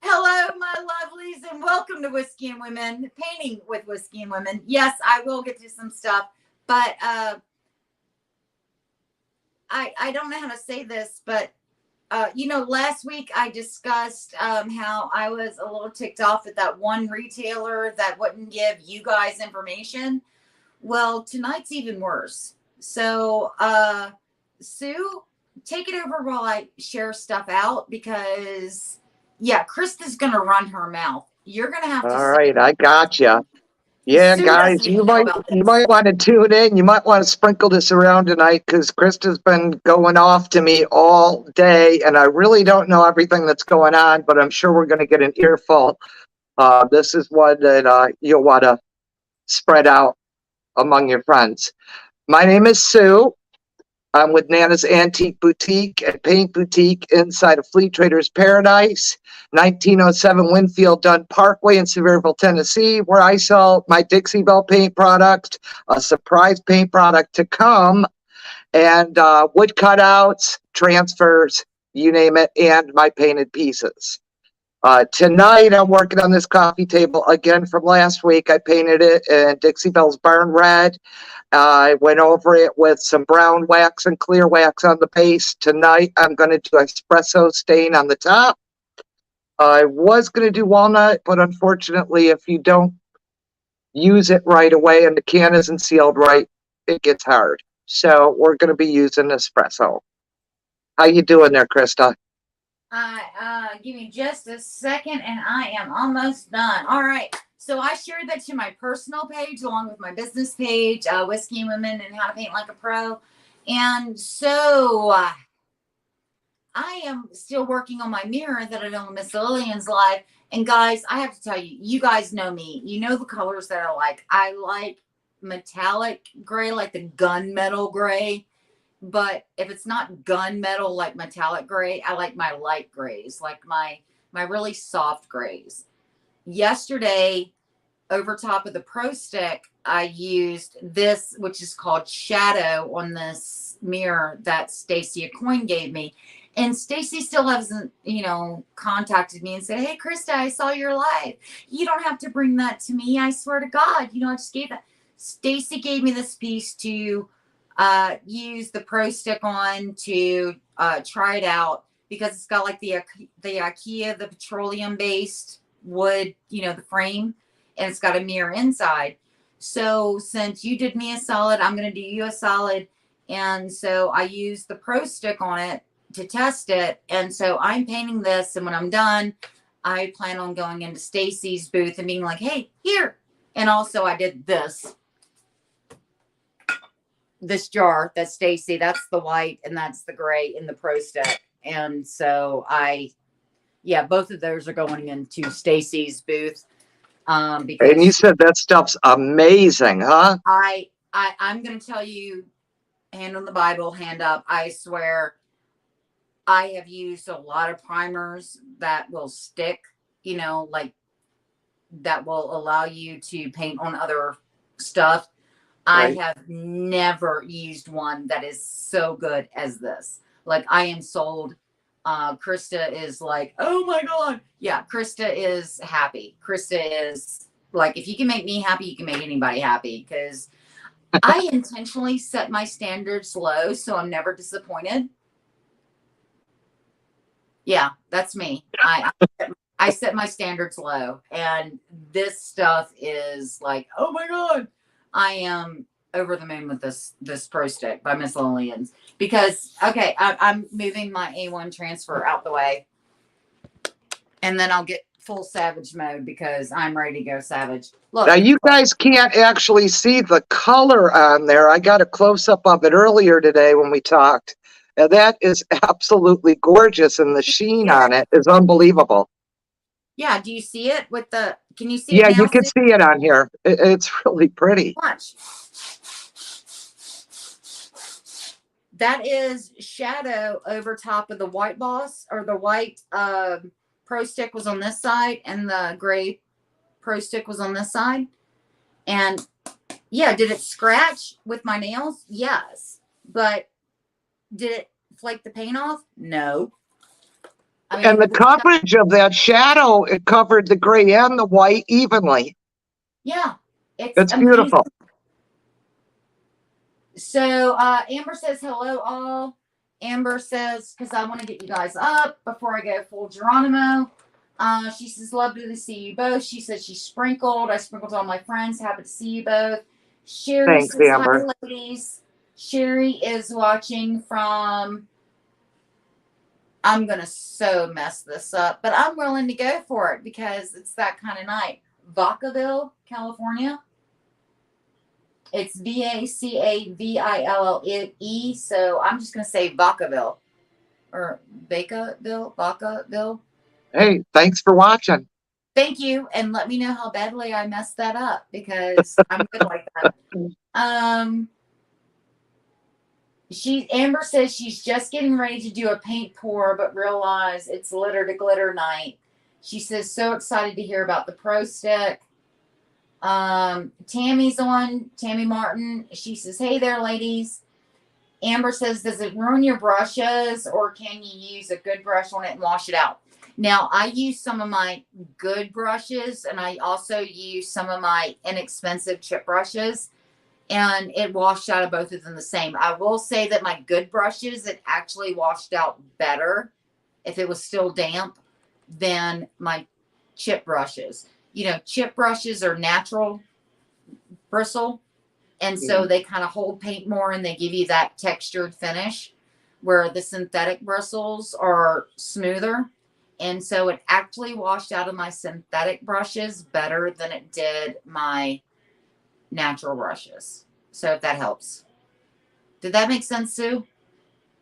Hello, my lovelies, and welcome to Whiskey and Women, Painting with Whiskey and Women. Yes, I will get to some stuff, but I don't know how to say this, but last week I discussed how I was a little ticked off at that one retailer that wouldn't give you guys information. Well, tonight's even worse. So, Sue, take it over while I share stuff out because, yeah, Crysta's going to run her mouth. You're going to have to All say, right, I got you. Yeah, Sue doesn't guys, you even know might about you this. might want to tune in. You might want to sprinkle this around tonight because Krista's been going off to me all day, and I really don't know everything that's going on, but I'm sure we're going to get an earful. This is one that you'll want to spread out among your friends. My name is Sue. I'm with Nana's Antique Boutique and Paint Boutique inside of Fleet Traders Paradise, 1907 Winfield Dunn Parkway in Sevierville, Tennessee, where I sell my Dixie Belle paint product, a surprise paint product to come, and wood cutouts, transfers, you name it, and my painted pieces. Tonight, I'm working on this coffee table again from last week. I painted it in Dixie Belle's Barn Red. I went over it with some brown wax and clear wax on the base. Tonight, I'm going to do espresso stain on the top. I was going to do walnut, but unfortunately, if you don't use it right away and the can isn't sealed right, it gets hard. So we're going to be using espresso. How you doing there, Crysta? Give me just a second and I am almost done. All right. So I shared that to my personal page along with my business page, Whiskey and Women and How to Paint Like a Pro. And so I am still working on my mirror that I did on Miss Lillian's live. And guys, I have to tell you, you guys know me. You know the colors that I like. I like metallic gray, like the gunmetal gray. But if it's not gunmetal like metallic gray, I like my light grays, like my really soft grays. Yesterday, over top of the Pro Stick, I used this, which is called Shadow, on this mirror that Stacy Coin gave me. And Stacy still hasn't, contacted me and said, "Hey, Crysta, I saw your live. You don't have to bring that to me. I swear to God, I just gave that." Stacy gave me this piece to use the Pro Stick on to try it out because it's got like the IKEA, the petroleum based wood, the frame, and it's got a mirror inside. So since you did me a solid, I'm going to do you a solid. And so I used the Pro Stick on it to test it. And so I'm painting this. And when I'm done, I plan on going into Stacy's booth and being like, "Hey, here." And also I did this jar that Stacy, that's the white and that's the gray in the Pro Stick. And so both of those are going into Stacy's booth. Because And you said that stuff's amazing, huh? I'm going to tell you, hand on the Bible, hand up, I swear, I have used a lot of primers that will stick, like that will allow you to paint on other stuff. Right. I have never used one that is so good as this. Like, I am sold. Crysta is like, "Oh my God." Yeah, Crysta is happy. Crysta is like, if you can make me happy, you can make anybody happy, because I intentionally set my standards low so I'm never disappointed. Yeah, that's me. I set my standards low, and this stuff is like, oh my God, I am over the moon with this Pro Stick by Miss Lillian's, because I'm moving my A1 transfer out the way, and then I'll get full savage mode because I'm ready to go savage. Look, Now, you guys can't actually see the color on there. I got a close-up of it earlier today when we talked. Now, that is absolutely gorgeous, and the sheen on it is unbelievable. Yeah, do you see it can you see Yeah, it now? you can see it on here. It's really pretty. Watch. That is Shadow over top of the white boss, or the white Pro Stick was on this side and the gray Pro Stick was on this side. And yeah, did it scratch with my nails? Yes. But did it flake the paint off? No. I And mean, the coverage of that shadow, it covered the gray and the white evenly. yeah, it's It's amazing. beautiful. So Amber says hello all. Amber says, because I want to get you guys up before I go full Geronimo. She says, lovely to see you both. She says she sprinkled. I sprinkled all my friends. Happy to see you both. Sherry Thanks, says, hi, Amber. ladies. Sherry is watching from, I'm going to so mess this up, but I'm willing to go for it because it's that kind of night. Vacaville, California. It's Vacaville. So I'm just going to say Vacaville or Vacaville. Hey, thanks for watching. Thank you. And let me know how badly I messed that up because I'm good like that. Amber says she's just getting ready to do a paint pour, but realize it's litter to glitter night. She says, so excited to hear about the Pro Stick. Tammy's on, Tammy Martin. She says, hey there, ladies. Amber says, does it ruin your brushes or can you use a good brush on it and wash it out? Now, I use some of my good brushes and I also use some of my inexpensive chip brushes, and it washed out of both of them the same. I will say that my good brushes, it actually washed out better if it was still damp than my chip brushes. You know, chip brushes are natural bristle, and so they kind of hold paint more and they give you that textured finish, where the synthetic bristles are smoother. And so it actually washed out of my synthetic brushes better than it did my natural brushes. So if that helps. Did that make sense, Sue?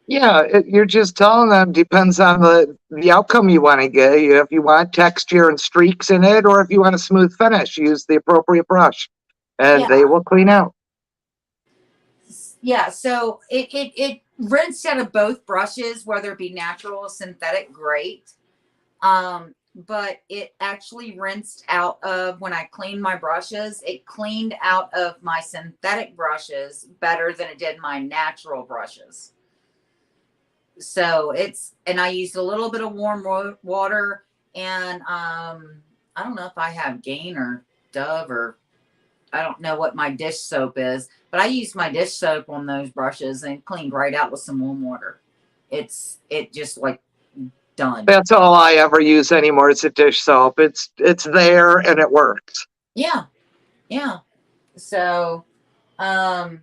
Yeah, you're just telling them depends on the outcome you want to get. If you want texture and streaks in it, or if you want a smooth finish, use the appropriate brush, and they Yeah. will clean out. Yeah. So it rinsed out of both brushes, whether it be natural or synthetic, great. But it actually rinsed out of, when I cleaned my brushes, it cleaned out of my synthetic brushes better than it did my natural brushes. So and I used a little bit of warm water, and I don't know if I have Gain or Dove, or I don't know what my dish soap is, but I used my dish soap on those brushes and cleaned right out with some warm water. It just like done. That's all I ever use anymore. It's a dish soap. It's there and it works. Yeah. Yeah. So, Amber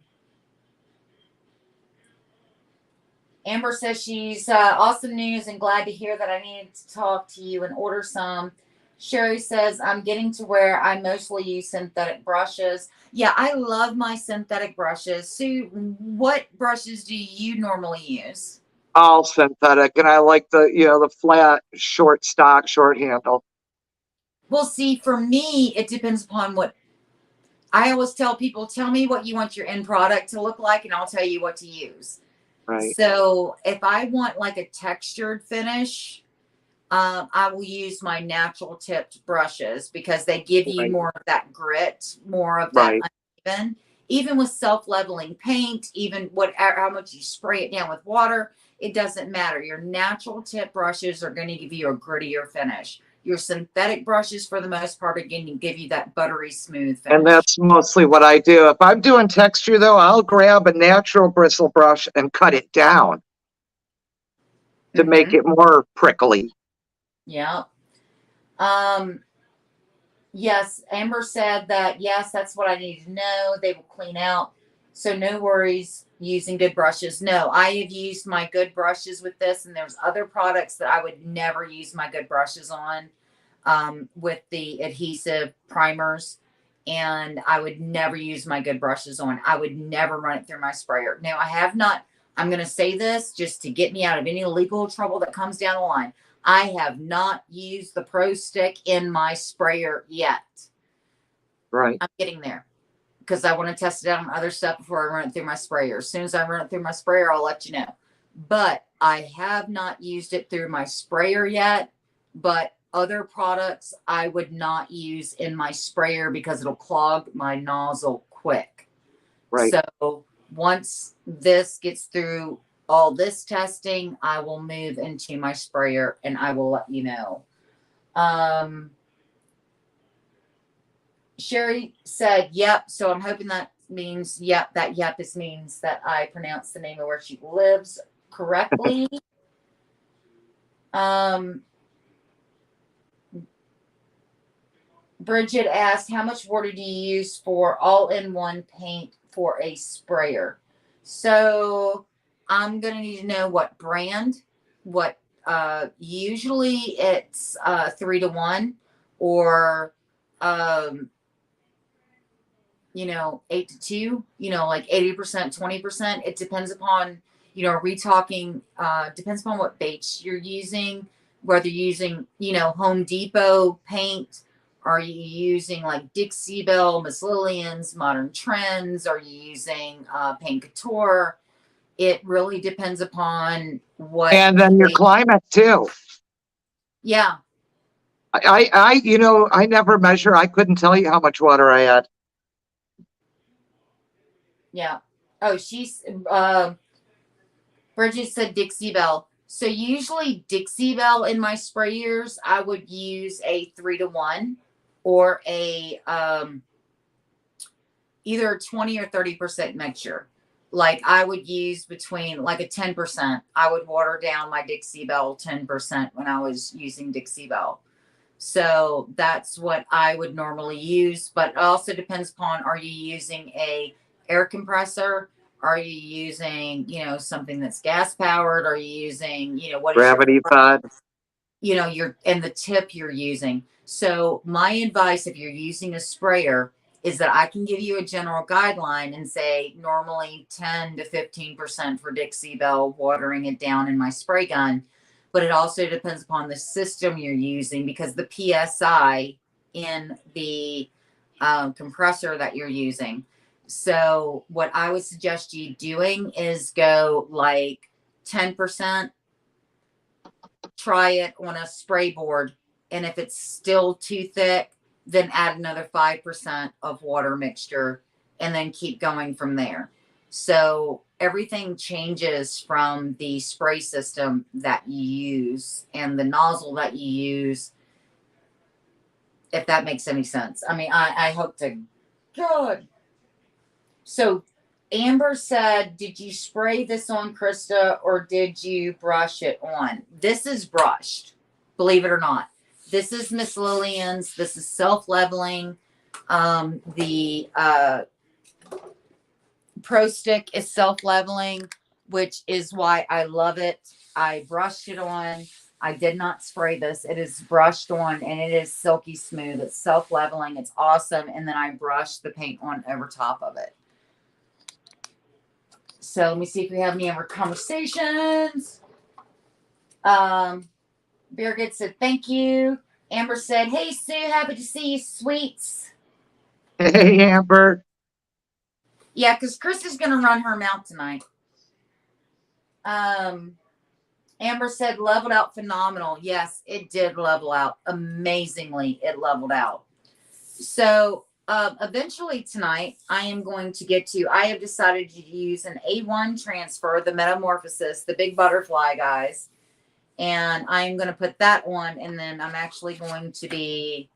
says she's awesome news and glad to hear that I needed to talk to you and order some. Sherry says, I'm getting to where I mostly use synthetic brushes. Yeah, I love my synthetic brushes. Sue, what brushes do you normally use? All synthetic, and I like the flat, short stock, short handle. Well, see, for me, it depends upon what I always tell people. Tell me what you want your end product to look like, and I'll tell you what to use. Right. So if I want like a textured finish, I will use my natural tipped brushes because they give you Right. more of that grit, more of that Right. uneven. Even with self-leveling paint, even whatever how much you spray it down with water, it doesn't matter. Your natural tip brushes are going to give you a grittier finish. Your synthetic brushes, for the most part, are going to give you that buttery smooth finish. And that's mostly what I do. If I'm doing texture, though, I'll grab a natural bristle brush and cut it down to make it more prickly. Yeah. Yes, Amber said that, yes, that's what I need to know. They will clean out. So no worries using good brushes. No, I have used my good brushes with this, and there's other products that I would never use my good brushes on, with the adhesive primers. And I would never use my good brushes on. I would never run it through my sprayer. Now, I have not, I'm going to say this just to get me out of any legal trouble that comes down the line. I have not used the Pro Stick in my sprayer yet. Right. I'm getting there because I want to test it out on other stuff before I run it through my sprayer. As soon as I run it through my sprayer, I'll let you know. But I have not used it through my sprayer yet. But other products I would not use in my sprayer because it'll clog my nozzle quick. Right. So once this gets through all this testing, I will move into my sprayer and I will let you know. Sherry said, yep. So I'm hoping that means, yep, that yep is means that I pronounced the name of where she lives correctly. Bridget asked, how much water do you use for all-in-one paint for a sprayer? So I'm going to need to know what brand, usually it's 3-to-1 or, 8-to-2, like 80%, 20%. It depends upon, are we talking, depends upon what baits you're using, whether you're using, Home Depot paint. Are you using like Dixie Belle, Miss Lillian's, Modern Trends? Are you using Paint Couture? It really depends upon what. And then your climate too. Yeah. I never measure. I couldn't tell you how much water I had. Yeah. Oh, Bridget said Dixie Belle. So usually Dixie Belle in my sprayers, I would use a 3-to-1 or a either a 20 or 30% mixture. Like I would use between like a 10%. I would water down my Dixie Belle 10% when I was using Dixie Belle. So that's what I would normally use. But it also depends upon, are you using a air compressor? Are you using, something that's gas powered? Are you using, what is Gravity fed. and the tip you're using. So my advice, if you're using a sprayer, is that I can give you a general guideline and say normally 10 to 15% for Dixie Belle, watering it down in my spray gun. But it also depends upon the system you're using, because the PSI in the compressor that you're using. So what I would suggest you doing is go like 10%, try it on a spray board. And if it's still too thick, then add another 5% of water mixture and then keep going from there. So everything changes from the spray system that you use and the nozzle that you use, if that makes any sense. I mean, I hope to God. So Amber said, did you spray this on, Crysta, or did you brush it on? This is brushed, believe it or not. This is Miss Lillian's. This is self-leveling. The Pro Stick is self-leveling, which is why I love it. I brushed it on. I did not spray this. It is brushed on, and it is silky smooth. It's self-leveling. It's awesome. And then I brushed the paint on over top of it. So let me see if we have any other conversations. Birgit said, thank you. Amber said, hey, Sue, happy to see you, sweets. Hey, Amber. Yeah, because Crysta's going to run her mouth tonight. Amber said, leveled out phenomenal. Yes, it did level out. Amazingly, it leveled out. So eventually tonight, I am going to I have decided to use an A1 transfer, the Metamorphosis, the big butterfly, guys. And I'm going to put that on, and then I'm actually going to be,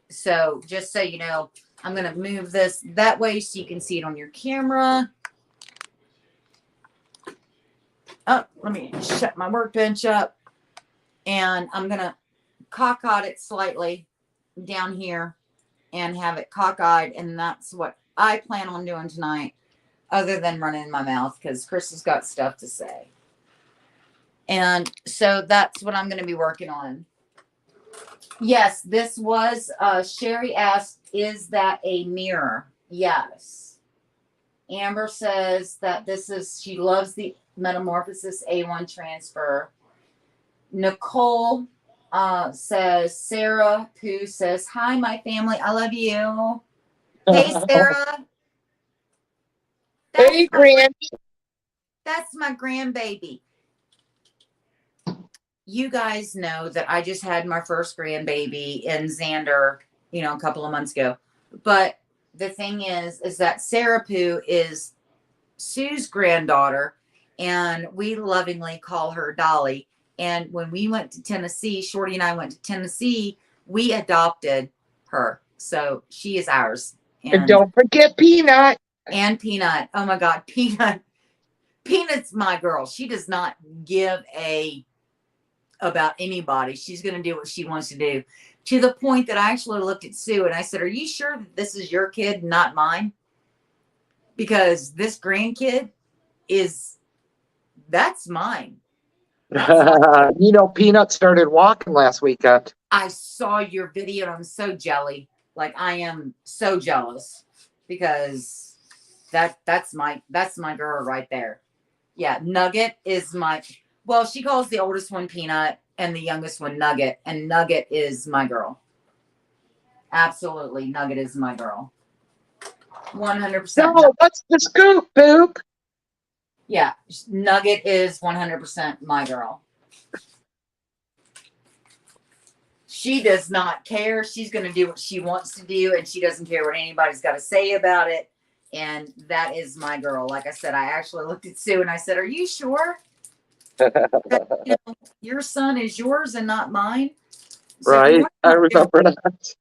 so just so you know, I'm going to move this that way so you can see it on your camera. Oh, let me shut my workbench up. And I'm going to cockeyed it slightly down here and have it cockeyed. And that's what I plan on doing tonight, other than running my mouth, because Chris has got stuff to say. And so that's what I'm going to be working on. Yes, this was, Sherry asked, is that a mirror? Yes. Amber says that she loves the Metamorphosis A1 transfer. Nicole says, Sarah Pooh says, hi, my family. I love you. Hey, Sarah. Hey, Grant. That's my grandbaby. You guys know that I just had my first grandbaby in Xander, a couple of months ago. But the thing is that Sarah Pooh is Sue's granddaughter, and we lovingly call her Dolly. And when we went to Tennessee, Shorty and I went to Tennessee, we adopted her. So she is ours. And don't forget Peanut. And Peanut. Oh my God, Peanut. Peanut's my girl. She does not give a about anybody. She's going to do what she wants to do. To the point that I actually looked at Sue and I said, "Are you sure that this is your kid, not mine? Because this grandkid that's mine." You know, Peanut started walking last weekend. I saw your video and I'm so jelly. Like I am so jealous because that's my girl right there. Yeah, Nugget is well, she calls the oldest one Peanut and the youngest one Nugget, and Nugget is my girl. Absolutely, Nugget is my girl. 100%. So what's the scoop, Boop? Yeah, Nugget is 100% my girl. She does not care. She's going to do what she wants to do, and she doesn't care what anybody's got to say about it. And that is my girl. Like I said, I actually looked at Sue and I said, "Are you sure that, your son is yours and not mine?" So right. I remember that.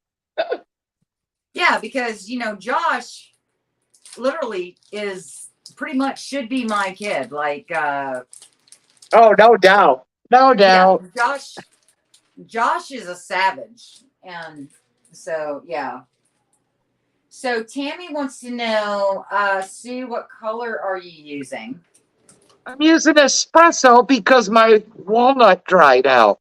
Yeah, because, Josh literally is pretty much should be my kid. Like, oh, no doubt. No doubt. Yeah, Josh is a savage. And so, yeah. So Tammy wants to know, Sue, what color are you using? I'm using espresso because my walnut dried out.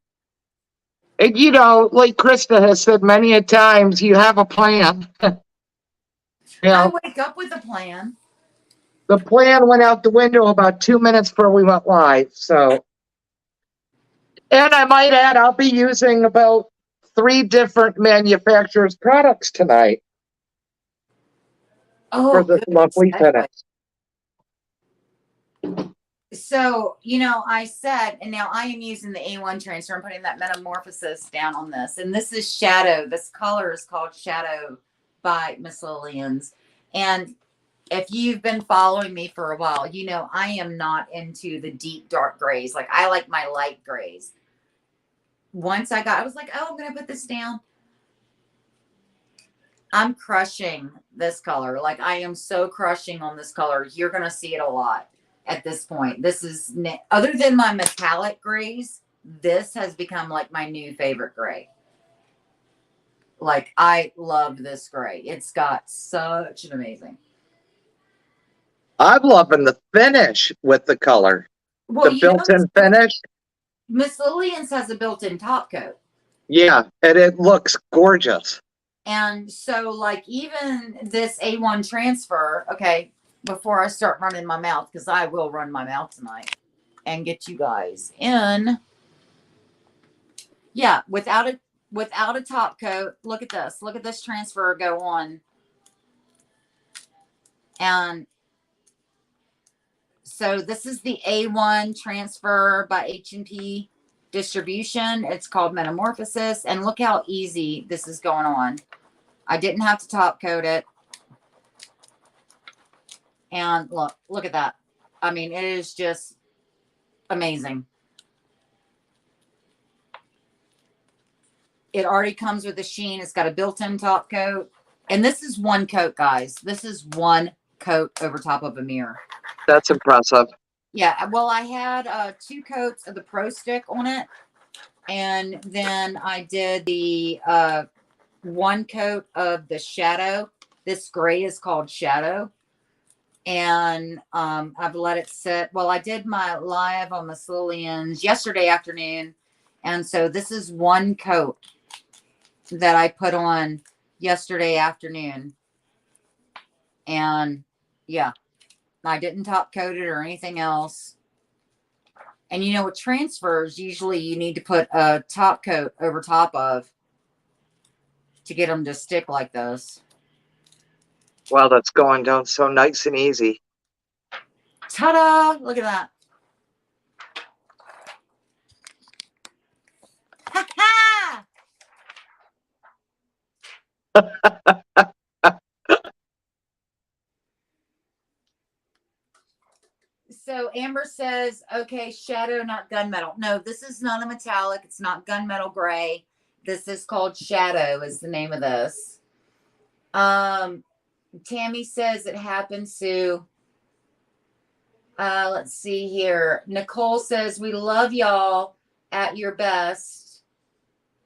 And you know, like Crysta has said many a times, you have a plan. I wake up with a plan. The plan went out the window about 2 minutes before we went live. So, and I might add, I'll be using about 3 different manufacturers' products tonight for this lovely finish. So, I said, and now I am using the A1 transfer. I'm putting that Metamorphosis down on this. And this is Shadow. This color is called Shadow by Miss Lillian's. And if you've been following me for a while, I am not into the deep dark grays. Like I like my light grays. Once I was like, oh, I'm going to put this down. I'm crushing this color. Like I am so crushing on this color. You're going to see it a lot at this point. This is, other than my metallic grays, this has become like my new favorite gray. Like I love this gray. It's got such an amazing. I'm loving the finish with the color. Well, the built-in finish. Miss Lillian's has a built-in top coat. Yeah, and it looks gorgeous. And so, like, even this A1 transfer, okay, before I start running my mouth, because I will run my mouth tonight and get you guys in. Yeah, without a top coat, look at this. Look at this transfer go on. And so this is the A1 transfer by H&P distribution. It's called Metamorphosis. And look how easy this is going on. I didn't have to top coat it. And look at that. I mean, it is just amazing. It already comes with a sheen. It's got a built-in top coat. And this is one coat, guys. This is one coat over top of a mirror. That's impressive. Yeah, well, I had 2 coats of the Pro Stick on it. And then I did the 1 coat of the Shadow. This gray is called Shadow. And I've let it sit. Well, I did my live on Miss Lillian's yesterday afternoon. And so this is 1 coat that I put on yesterday afternoon. And yeah, I didn't top coat it or anything else. And with transfers, usually you need to put a top coat over top of to get them to stick like this. Well, that's going down so nice and easy. Ta-da! Look at that. Ha-ha! says, okay, shadow, not gunmetal. No, this is not a metallic. It's not gunmetal gray. This is called shadow is the name of this. Tammy says it happens to, let's see here. Nicole says, we love y'all at your best,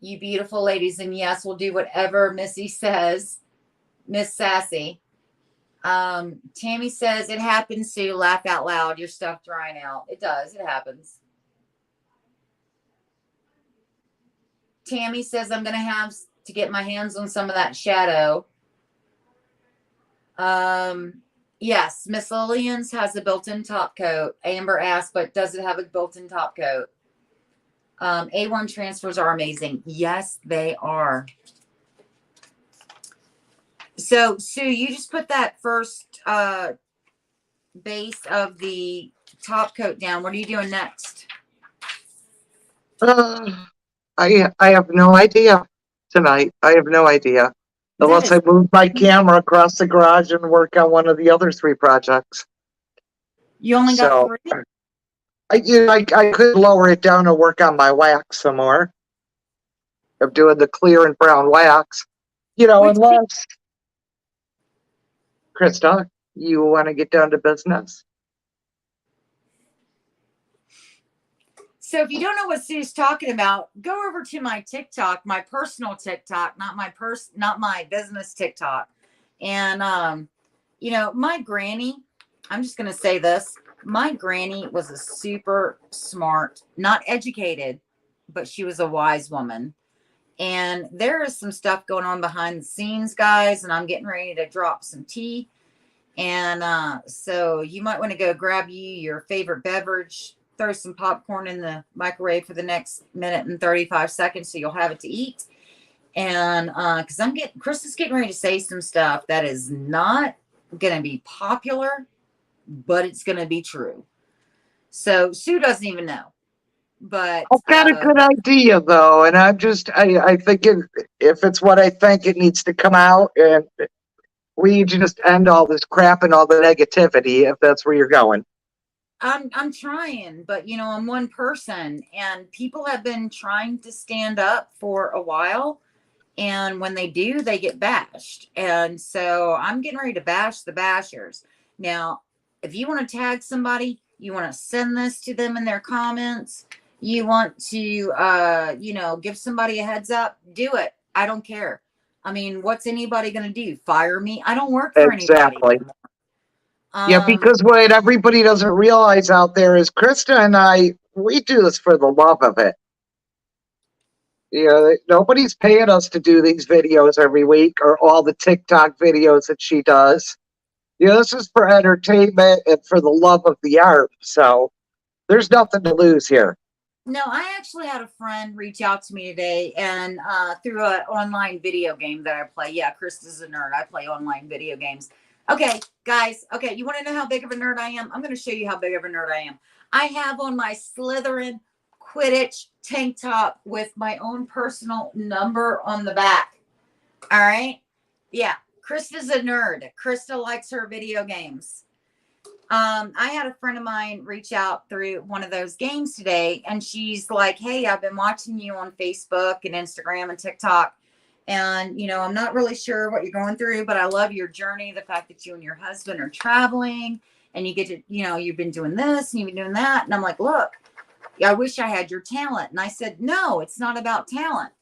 you beautiful ladies. And yes, we'll do whatever Missy says, Miss Sassy. Tammy says it happens to laugh out loud, your stuff drying out. It does. It happens. Tammy says I'm going to have to get my hands on some of that shadow. Yes, Miss Lillian's has a built-in top coat. Amber asked, but does it have a built-in top coat? A1 transfers are amazing. Yes, they are. So, Sue, you just put that first base of the top coat down. What are you doing next? I have no idea tonight. I have no idea. Unless I move my camera across the garage and work on one of the other 3 projects. You only got 3? I could lower it down and work on my wax some more. I'm doing the clear and brown wax. Unless, Crysta, you want to get down to business? So if you don't know what Sue's talking about, go over to my TikTok, my personal TikTok, not my business TikTok. And my granny, I'm just going to say this. My granny was a super smart, not educated, but she was a wise woman. And there is some stuff going on behind the scenes, guys, and I'm getting ready to drop some tea. And so you might want to go grab your favorite beverage, throw some popcorn in the microwave for the next minute and 35 seconds so you'll have it to eat. And because Crysta's getting ready to say some stuff that is not going to be popular, but it's going to be true. So Sue doesn't even know. But I've got a good idea though, and I think if it's what I think, it needs to come out, and we just end all this crap and all the negativity if that's where you're going. I'm trying, but I'm one person, and people have been trying to stand up for a while, and when they do, they get bashed. And so I'm getting ready to bash the bashers. Now, if you want to tag somebody, you want to send this to them in their comments, you want to give somebody a heads up, do it. I don't care. I mean, what's anybody going to do? Fire me? I don't work for anybody. Exactly. Yeah, because what everybody doesn't realize out there is Crysta and I, we do this for the love of it. Nobody's paying us to do these videos every week or all the TikTok videos that she does. This is for entertainment and for the love of the art. So there's nothing to lose here. No, I actually had a friend reach out to me today, and through an online video game that I play. Yeah, Crysta's a nerd. I play online video games. Okay, guys. Okay, you want to know how big of a nerd I am? I'm going to show you how big of a nerd I am. I have on my Slytherin Quidditch tank top with my own personal number on the back. All right? Yeah, Crysta's a nerd. Crysta likes her video games. I had a friend of mine reach out through one of those games today, and she's like, hey, I've been watching you on Facebook and Instagram and TikTok. And, I'm not really sure what you're going through, but I love your journey. The fact that you and your husband are traveling and you get to, you've been doing this and you've been doing that. And I'm like, look, I wish I had your talent. And I said, no, it's not about talent.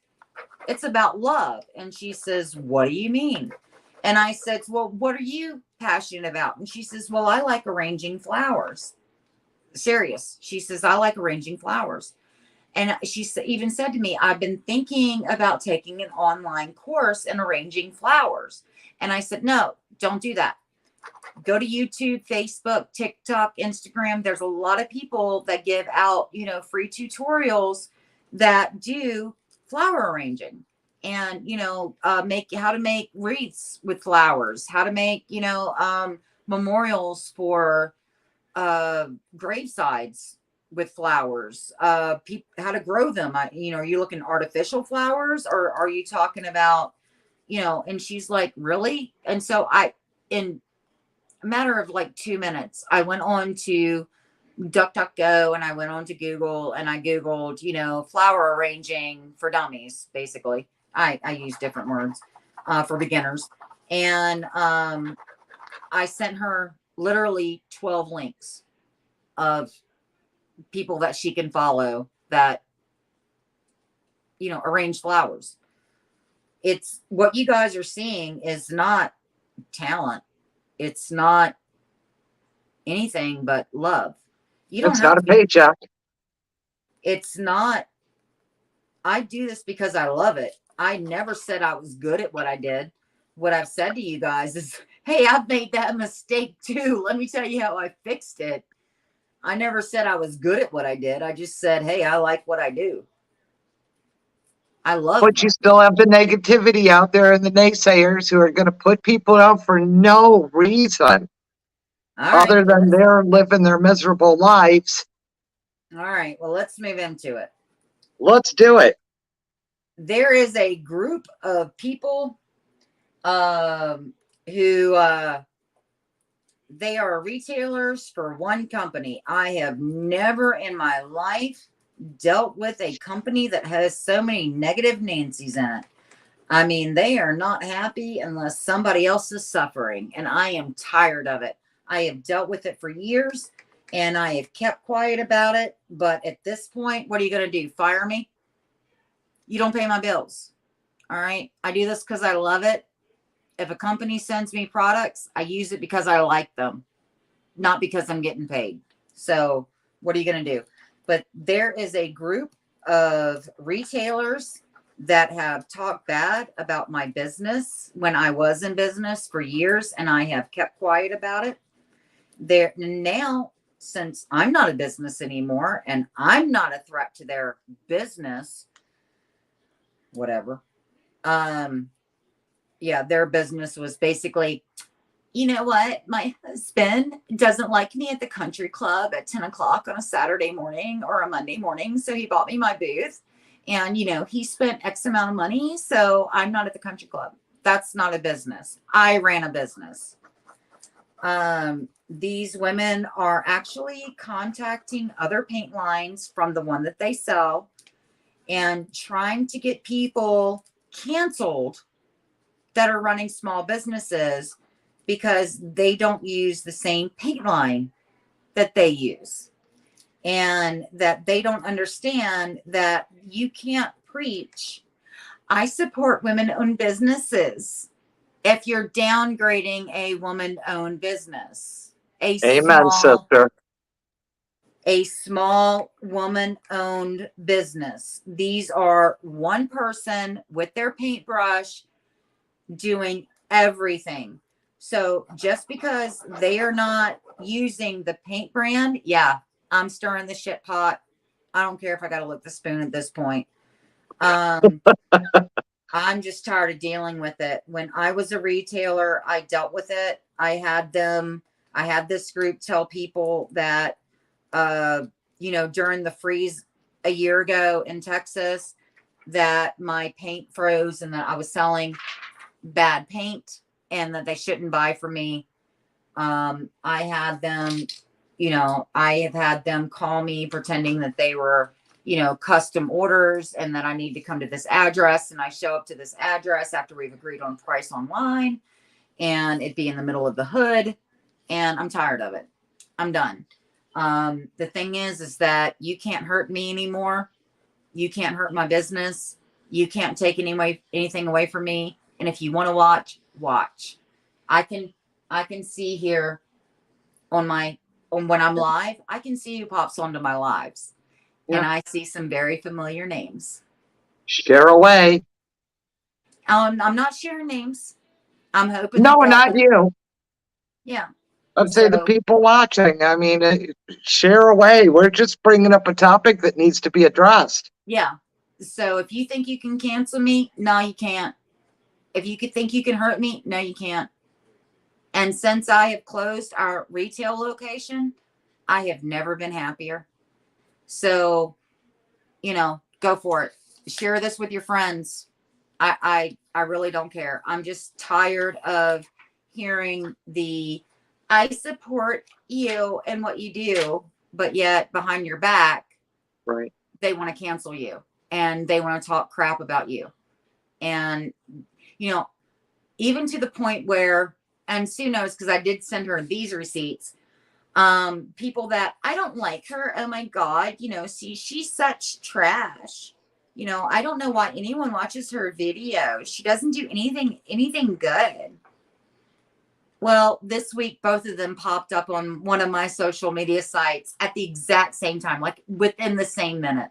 It's about love. And she says, what do you mean? And I said, well, what are you passionate about? And she says, well, I like arranging flowers. Serious. She says, I like arranging flowers. And she even said to me, I've been thinking about taking an online course in arranging flowers. And I said, no, don't do that. Go to YouTube, Facebook, TikTok, Instagram. There's a lot of people that give out, free tutorials that do flower arranging. And, how to make wreaths with flowers, how to make, memorials for gravesides with flowers, how to grow them. Are you looking artificial flowers, or are you talking about, and she's like, really? And so in a matter of like 2 minutes, I went on to DuckDuckGo, and I went on to Google and I Googled, flower arranging for dummies, basically. I use different words for beginners. And I sent her literally 12 links of people that she can follow that, arrange flowers. It's what you guys are seeing is not talent. It's not anything but love. You don't It's have not to a be, paycheck. it's not, I do this because I love it. I never said I was good at what I did. What I've said to you guys is, hey, I've made that mistake too. Let me tell you how I fixed it. I never said I was good at what I did. I just said, hey, I like what I do. I love But my, you still have the negativity out there and the naysayers who are going to put people out for no reason all right. other than they're living their miserable lives. All right. Well, let's move into it. Let's do it. There is a group of people who they are retailers for one company. I have never in my life dealt with a company that has so many negative Nancy's in it. I mean, they are not happy unless somebody else is suffering, and I am tired of it. I have dealt with it for years, and I have kept quiet about it. But at this point, what are you going to do? Fire me? You don't pay my bills. All right. I do this because I love it. If a company sends me products, I use it because I like them, not because I'm getting paid. So what are you going to do? But there is a group of retailers that have talked bad about my business when I was in business for years, and I have kept quiet about it. There now, since I'm not a business anymore and I'm not a threat to their business, whatever. Yeah, their business was basically, you know what? My husband doesn't like me at the country club at 10 o'clock on a Saturday morning or a Monday morning. So he bought me my booth. And, he spent X amount of money. So I'm not at the country club. That's not a business. I ran a business. These women are actually contacting other paint lines from the one that they sell and trying to get people canceled that are running small businesses because they don't use the same paint line that they use, and that they don't understand that you can't preach, I support women-owned businesses, if you're downgrading a woman-owned business, a Amen, small sister. a small woman-owned business. These are one person with their paintbrush doing everything. So just because they are not using the paint brand, yeah, I'm stirring the shit pot. I don't care if I got to lick the spoon at this point. Um, I'm just tired of dealing with it. When I was a retailer, I dealt with it. I had this group tell people that, during the freeze a year ago in Texas, that my paint froze and that I was selling bad paint and that they shouldn't buy from me. I had them, I have had them call me pretending that they were, custom orders and that I need to come to this address. And I show up to this address after we've agreed on price online and it be in the middle of the hood. And I'm tired of it. I'm done. The thing is that you can't hurt me anymore. You can't hurt my business. You can't take anything away from me. And if you want to watch. I can see here on when I'm live, I can see who pops onto my lives. Yeah. And I see some very familiar names. Share away. I'm not sharing names. I'm hoping No, that they'll, not you. yeah. I'd say the So, people watching. I mean, share away. We're just bringing up a topic that needs to be addressed. yeah. So if you think you can cancel me, no, you can't. If you could think you can hurt me, no, you can't. And since I have closed our retail location, I have never been happier. So, go for it. Share this with your friends. I really don't care. I'm just tired of hearing I support you and what you do. but yet behind your back, Right. they want to cancel you and they want to talk crap about you. And, you know, even to the point where, and Sue knows because I did send her these receipts. People that I don't like her. Oh my God, you know, see, she's such trash. You know, I don't know why anyone watches her videos. She doesn't do anything good. Well, this week, both of them popped up on one of my social media sites at the exact same time, like within the same minute.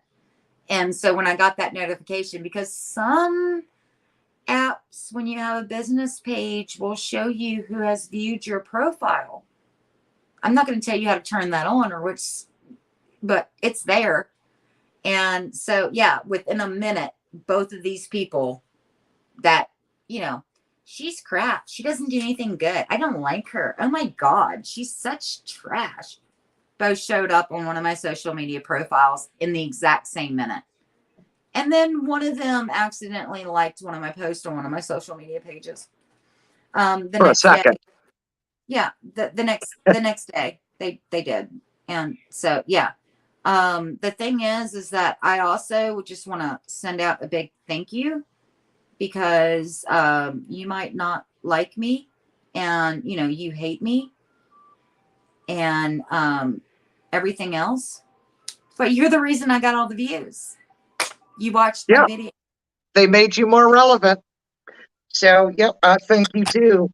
And so when I got that notification, because some apps, when you have a business page, will show you who has viewed your profile. I'm not going to tell you how to turn that on or which, but it's there. And so, yeah, within a minute, both of these people that, you know, she's crap. She doesn't do anything good. I don't like her. Oh my God, she's such trash. Both showed up on one of my social media profiles in the exact same minute. And then one of them accidentally liked one of my posts on one of my social media pages. The For a next day, second. yeah, the next day they did. And so, yeah. The thing is that I also just want to send out a big thank you because you might not like me and you know you hate me and everything else, but you're the reason I got all the views. You watched my Yeah, video. they made you more relevant. So, yep, I thank you too.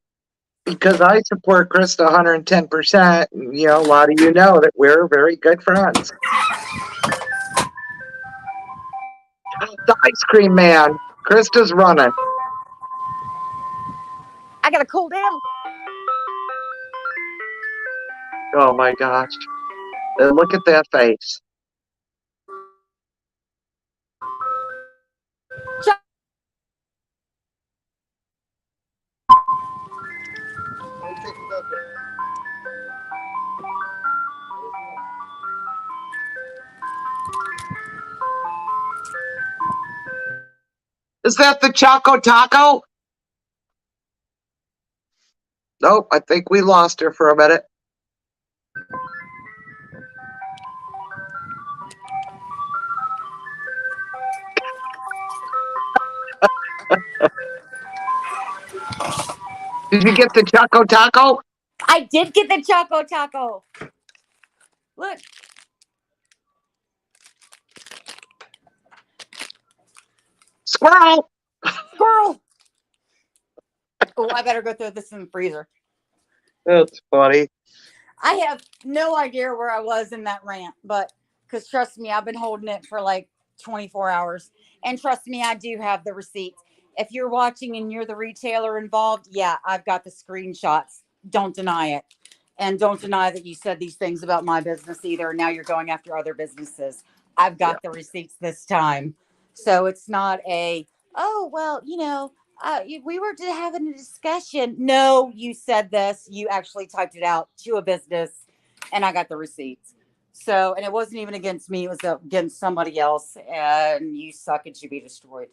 Because I support Crysta 110%. You know, a lot of you know that we're very good friends. The ice cream man. Crysta's running. I gotta cool down. Oh my gosh. And look at that face. Is that the Choco Taco? Nope, I think we lost her for a minute. Did you get the Choco Taco? I did get the Choco Taco. Look. Squirrel! Squirrel. Oh, I better go throw this in the freezer. That's funny. I have no idea where I was in that rant, but because trust me, I've been holding it for like 24 hours. And trust me, I do have the receipts. If you're watching and you're the retailer involved, yeah, I've got the screenshots. Don't deny it. And don't deny that you said these things about my business either. Now you're going after other businesses. I've Yeah. got the receipts this time. So it's not a, oh, well, you know, we were having a discussion. No, you said this. You actually typed it out to a business, and I got the receipts. So, and it wasn't even against me; it was against somebody else. And you suck and should be destroyed.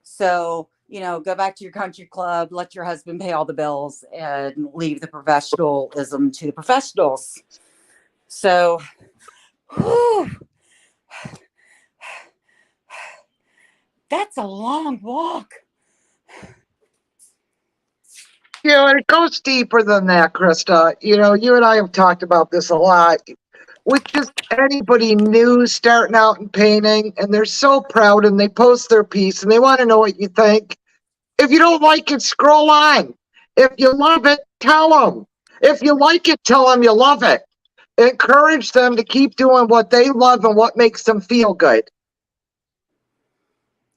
So, you know, go back to your country club, let your husband pay all the bills, and leave the professionalism to the professionals. So, whew, that's a long walk. You know, and it goes deeper than that, Crysta. You know, you and I have talked about this a lot. With just anybody new starting out in painting, and they're so proud and they post their piece and they want to know what you think. If you don't like it, scroll on. If you love it, tell them. If you like it, tell them you love it. Encourage them to keep doing what they love and what makes them feel good.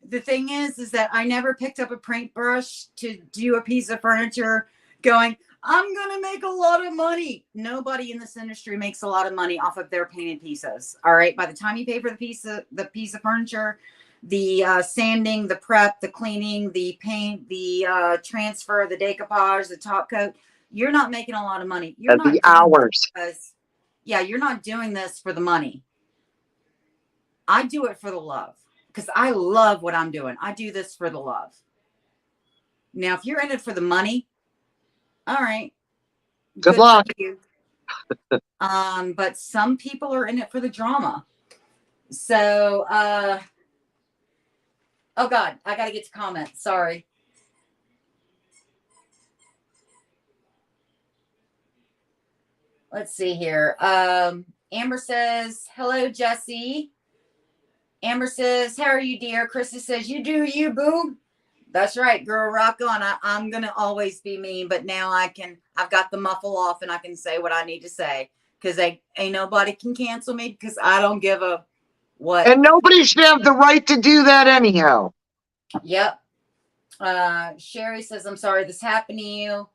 The thing is that I never picked up a paintbrush to do a piece of furniture going, I'm going to make a lot of money. Nobody in this industry makes a lot of money off of their painted pieces. All right. By the time you pay for the piece of furniture, the sanding, the prep, the cleaning, the paint, the transfer, the decoupage, the top coat, you're not making a lot of money. You're And not the doing hours. this because, you're not doing this for the money. I do it for the love because I love what I'm doing. I do this for the love. Now, if you're in it for the money, all right. Good luck. For you. But some people are in it for the drama. So, oh God, I got to get to comments. Sorry. Let's see here. Amber says, hello, Jesse. Amber says, how are you, dear? Crysta says, you do you, boo. That's right, girl. Rock on. I'm going to always be mean, but now I've got the muffle off and I can say what I need to say because ain't nobody can cancel me because I don't give a what. And nobody should have the right to do that anyhow. Yep. Sherry says, I'm sorry this happened to you.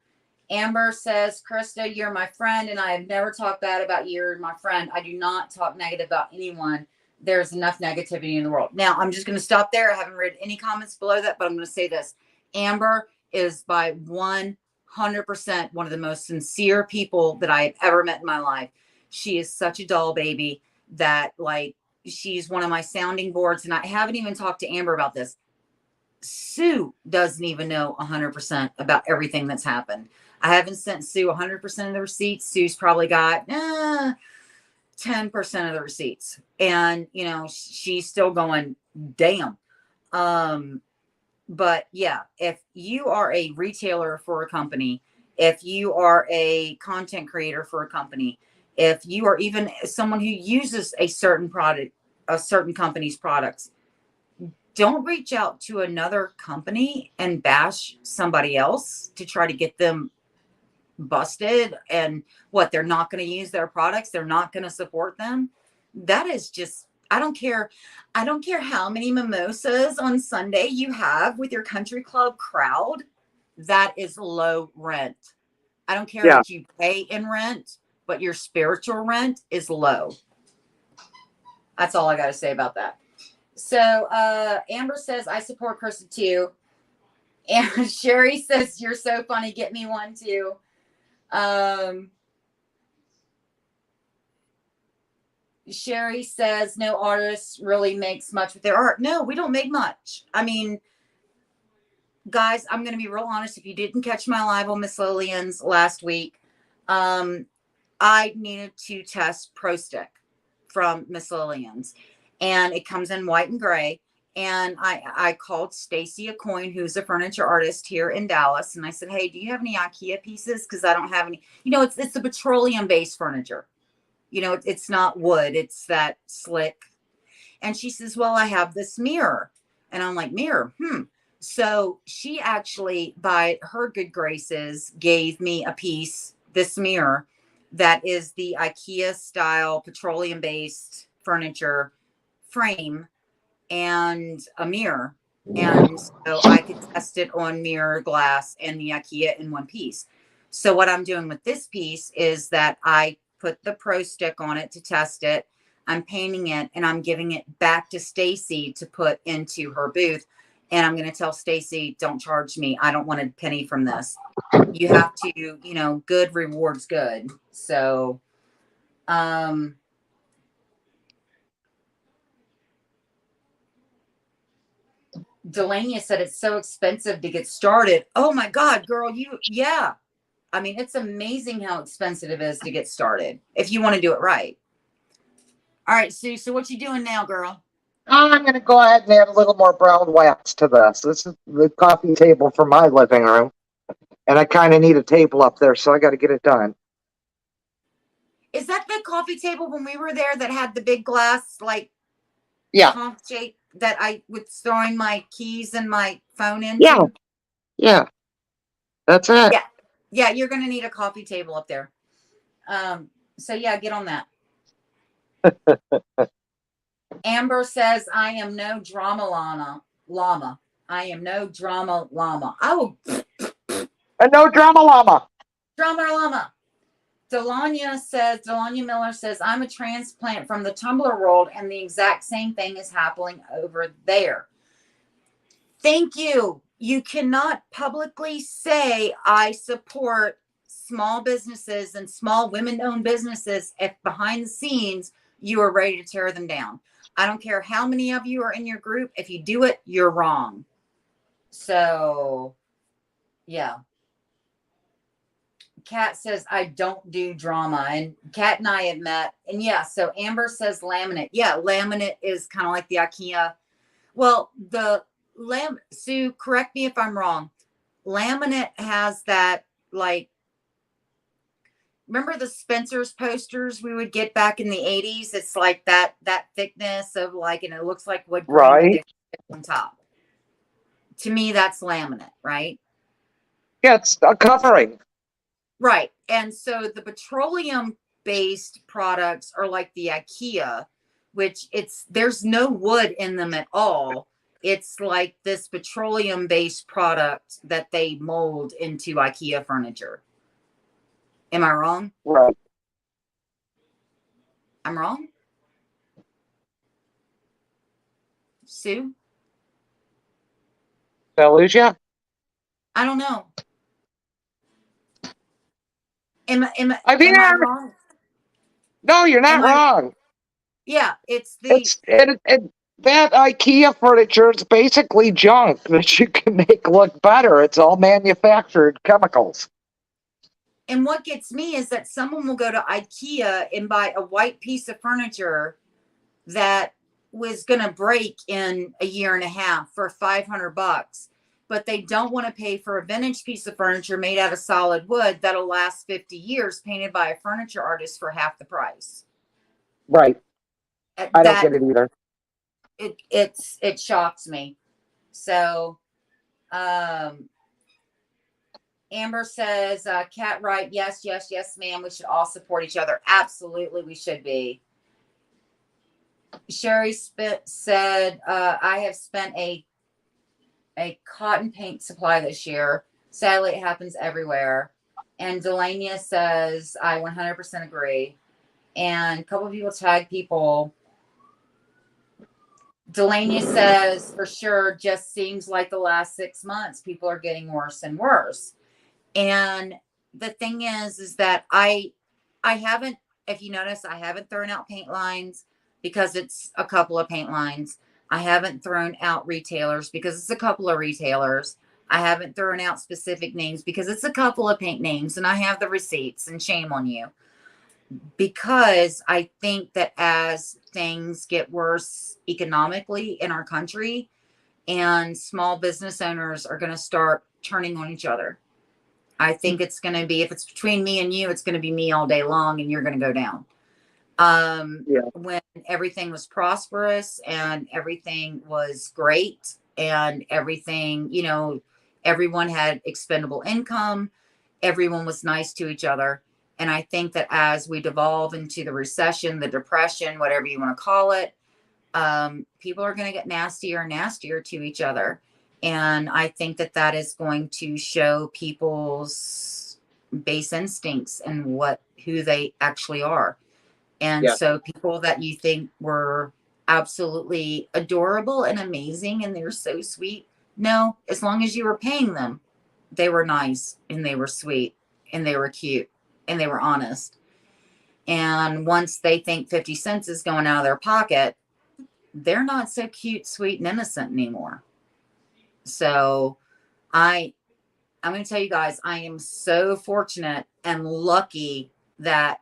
Amber says, Crysta, you're my friend, and I have never talked bad about you. You're my friend. I do not talk negative about anyone. There's enough negativity in the world. Now, I'm just going to stop there. I haven't read any comments below that, but I'm going to say this. Amber is by 100% one of the most sincere people that I have ever met in my life. She is such a doll baby that, like, she's one of my sounding boards, and I haven't even talked to Amber about this. Sue doesn't even know 100% about everything that's happened. I haven't sent Sue 100% of the receipts. Sue's probably got 10% of the receipts. And, you know, she's still going, damn. But yeah, if you are a retailer for a company, if you are a content creator for a company, if you are even someone who uses a certain product, a certain company's products, don't reach out to another company and bash somebody else to try to get them busted and what they're not going to use their products, they're not going to support them. That is just, I don't care how many mimosas on Sunday you have with your country club crowd. That is low rent. I don't care what you pay in rent, but your spiritual rent is low. That's all I got to say about that. So Amber says, I support Crysta too. And Sherry says, you're so funny, get me one too. Sherry says, no artist really makes much with their art. No, we don't make much. I mean, guys, I'm going to be real honest. If you didn't catch my live on Miss Lillian's last week, I needed to test Pro Stick from Miss Lillian's, and it comes in white and gray. And I called Stacy Acoin, who's a furniture artist here in Dallas. And I said, hey, do you have any IKEA pieces? Because I don't have any, you know, it's the petroleum based furniture. You know, it's not wood. It's that slick. And she says, well, I have this mirror. And I'm like, mirror? So she actually, by her good graces, gave me a piece, this mirror, that is the IKEA style petroleum based furniture frame and a mirror. And so I could test it on mirror glass and the IKEA in one piece. So what I'm doing with this piece is that I put the Pro Stick on it to test it. I'm painting it and I'm giving it back to Stacy to put into her booth. And I'm going to tell Stacy, don't charge me. I don't want a penny from this. You have to, you know, good rewards good. So, Delania said it's so expensive to get started. Oh my God, girl, yeah. I mean, it's amazing how expensive it is to get started if you want to do it right. All right, Sue, so what you doing now, girl? I'm going to go ahead and add a little more brown wax to this. This is the coffee table for my living room. And I kind of need a table up there, so I got to get it done. Is that the coffee table when we were there that had the big glass, like, conch shape that I was throwing my keys and my phone into? Yeah. That's it. Yeah, you're going to need a coffee table up there. So yeah, get on that. Amber says, I am no drama llama. I am no drama llama. I will. And no drama llama. Drama llama. Delania Miller says, I'm a transplant from the Tumblr world, and the exact same thing is happening over there. Thank you. You cannot publicly say I support small businesses and small women-owned businesses if behind the scenes you are ready to tear them down. I don't care how many of you are in your group. If you do it, you're wrong. So, yeah. Kat says, I don't do drama. And Kat and I have met. And yeah, so Amber says laminate. Yeah, laminate is kind of like the IKEA. Well, Sue, correct me if I'm wrong. Laminate has that, like, remember the Spencer's posters we would get back in the 80s? It's like that thickness of like, and it looks like wood grain with Right. the on top. To me, that's laminate, right? Yeah, it's a covering. Right. And so the petroleum based products are like the IKEA, which there's no wood in them at all. It's like this petroleum based product that they mold into IKEA furniture. Am I wrong? Right. I'm wrong? Sue? Did I lose you? I don't know. Am I'm I here. wrong? No, you're Am not I? wrong. Yeah, it's the It that IKEA furniture is basically junk that you can make look better. It's all manufactured chemicals. and what gets me is that someone will go to IKEA and buy a white piece of furniture that was going to break in a year and a half for $500, but they don't want to pay for a vintage piece of furniture made out of solid wood that'll last 50 years painted by a furniture artist for half the price. Right. I don't That get it either. it shocks me. So Amber says, Cat, right? Yes, yes, yes, ma'am. We should all support each other. Absolutely, we should be. Sherry said, I have spent a cotton paint supply this year. Sadly, it happens everywhere. And Delania says, I 100% agree. And a couple of people tag people. Delania says, for sure, just seems like the last 6 months, people are getting worse and worse. And the thing is that I haven't, if you notice, I haven't thrown out paint lines because it's a couple of paint lines. I haven't thrown out retailers because it's a couple of retailers. I haven't thrown out specific names because it's a couple of paint names, and I have the receipts, and shame on you. Because I think that as things get worse economically in our country, and small business owners are going to start turning on each other. I think it's going to be, if it's between me and you, it's going to be me all day long, and you're going to go down. Yeah. When everything was prosperous and everything was great and everything, everyone had expendable income, everyone was nice to each other. And I think that as we devolve into the recession, the depression, whatever you want to call it, people are going to get nastier and nastier to each other. And I think that that is going to show people's base instincts and who they actually are. And Yeah. so people that you think were absolutely adorable and amazing and they're so sweet, no, as long as you were paying them, they were nice and they were sweet and they were cute and they were honest. And once they think 50 cents is going out of their pocket, they're not so cute, sweet, and innocent anymore. So I'm going to tell you guys, I am so fortunate and lucky that,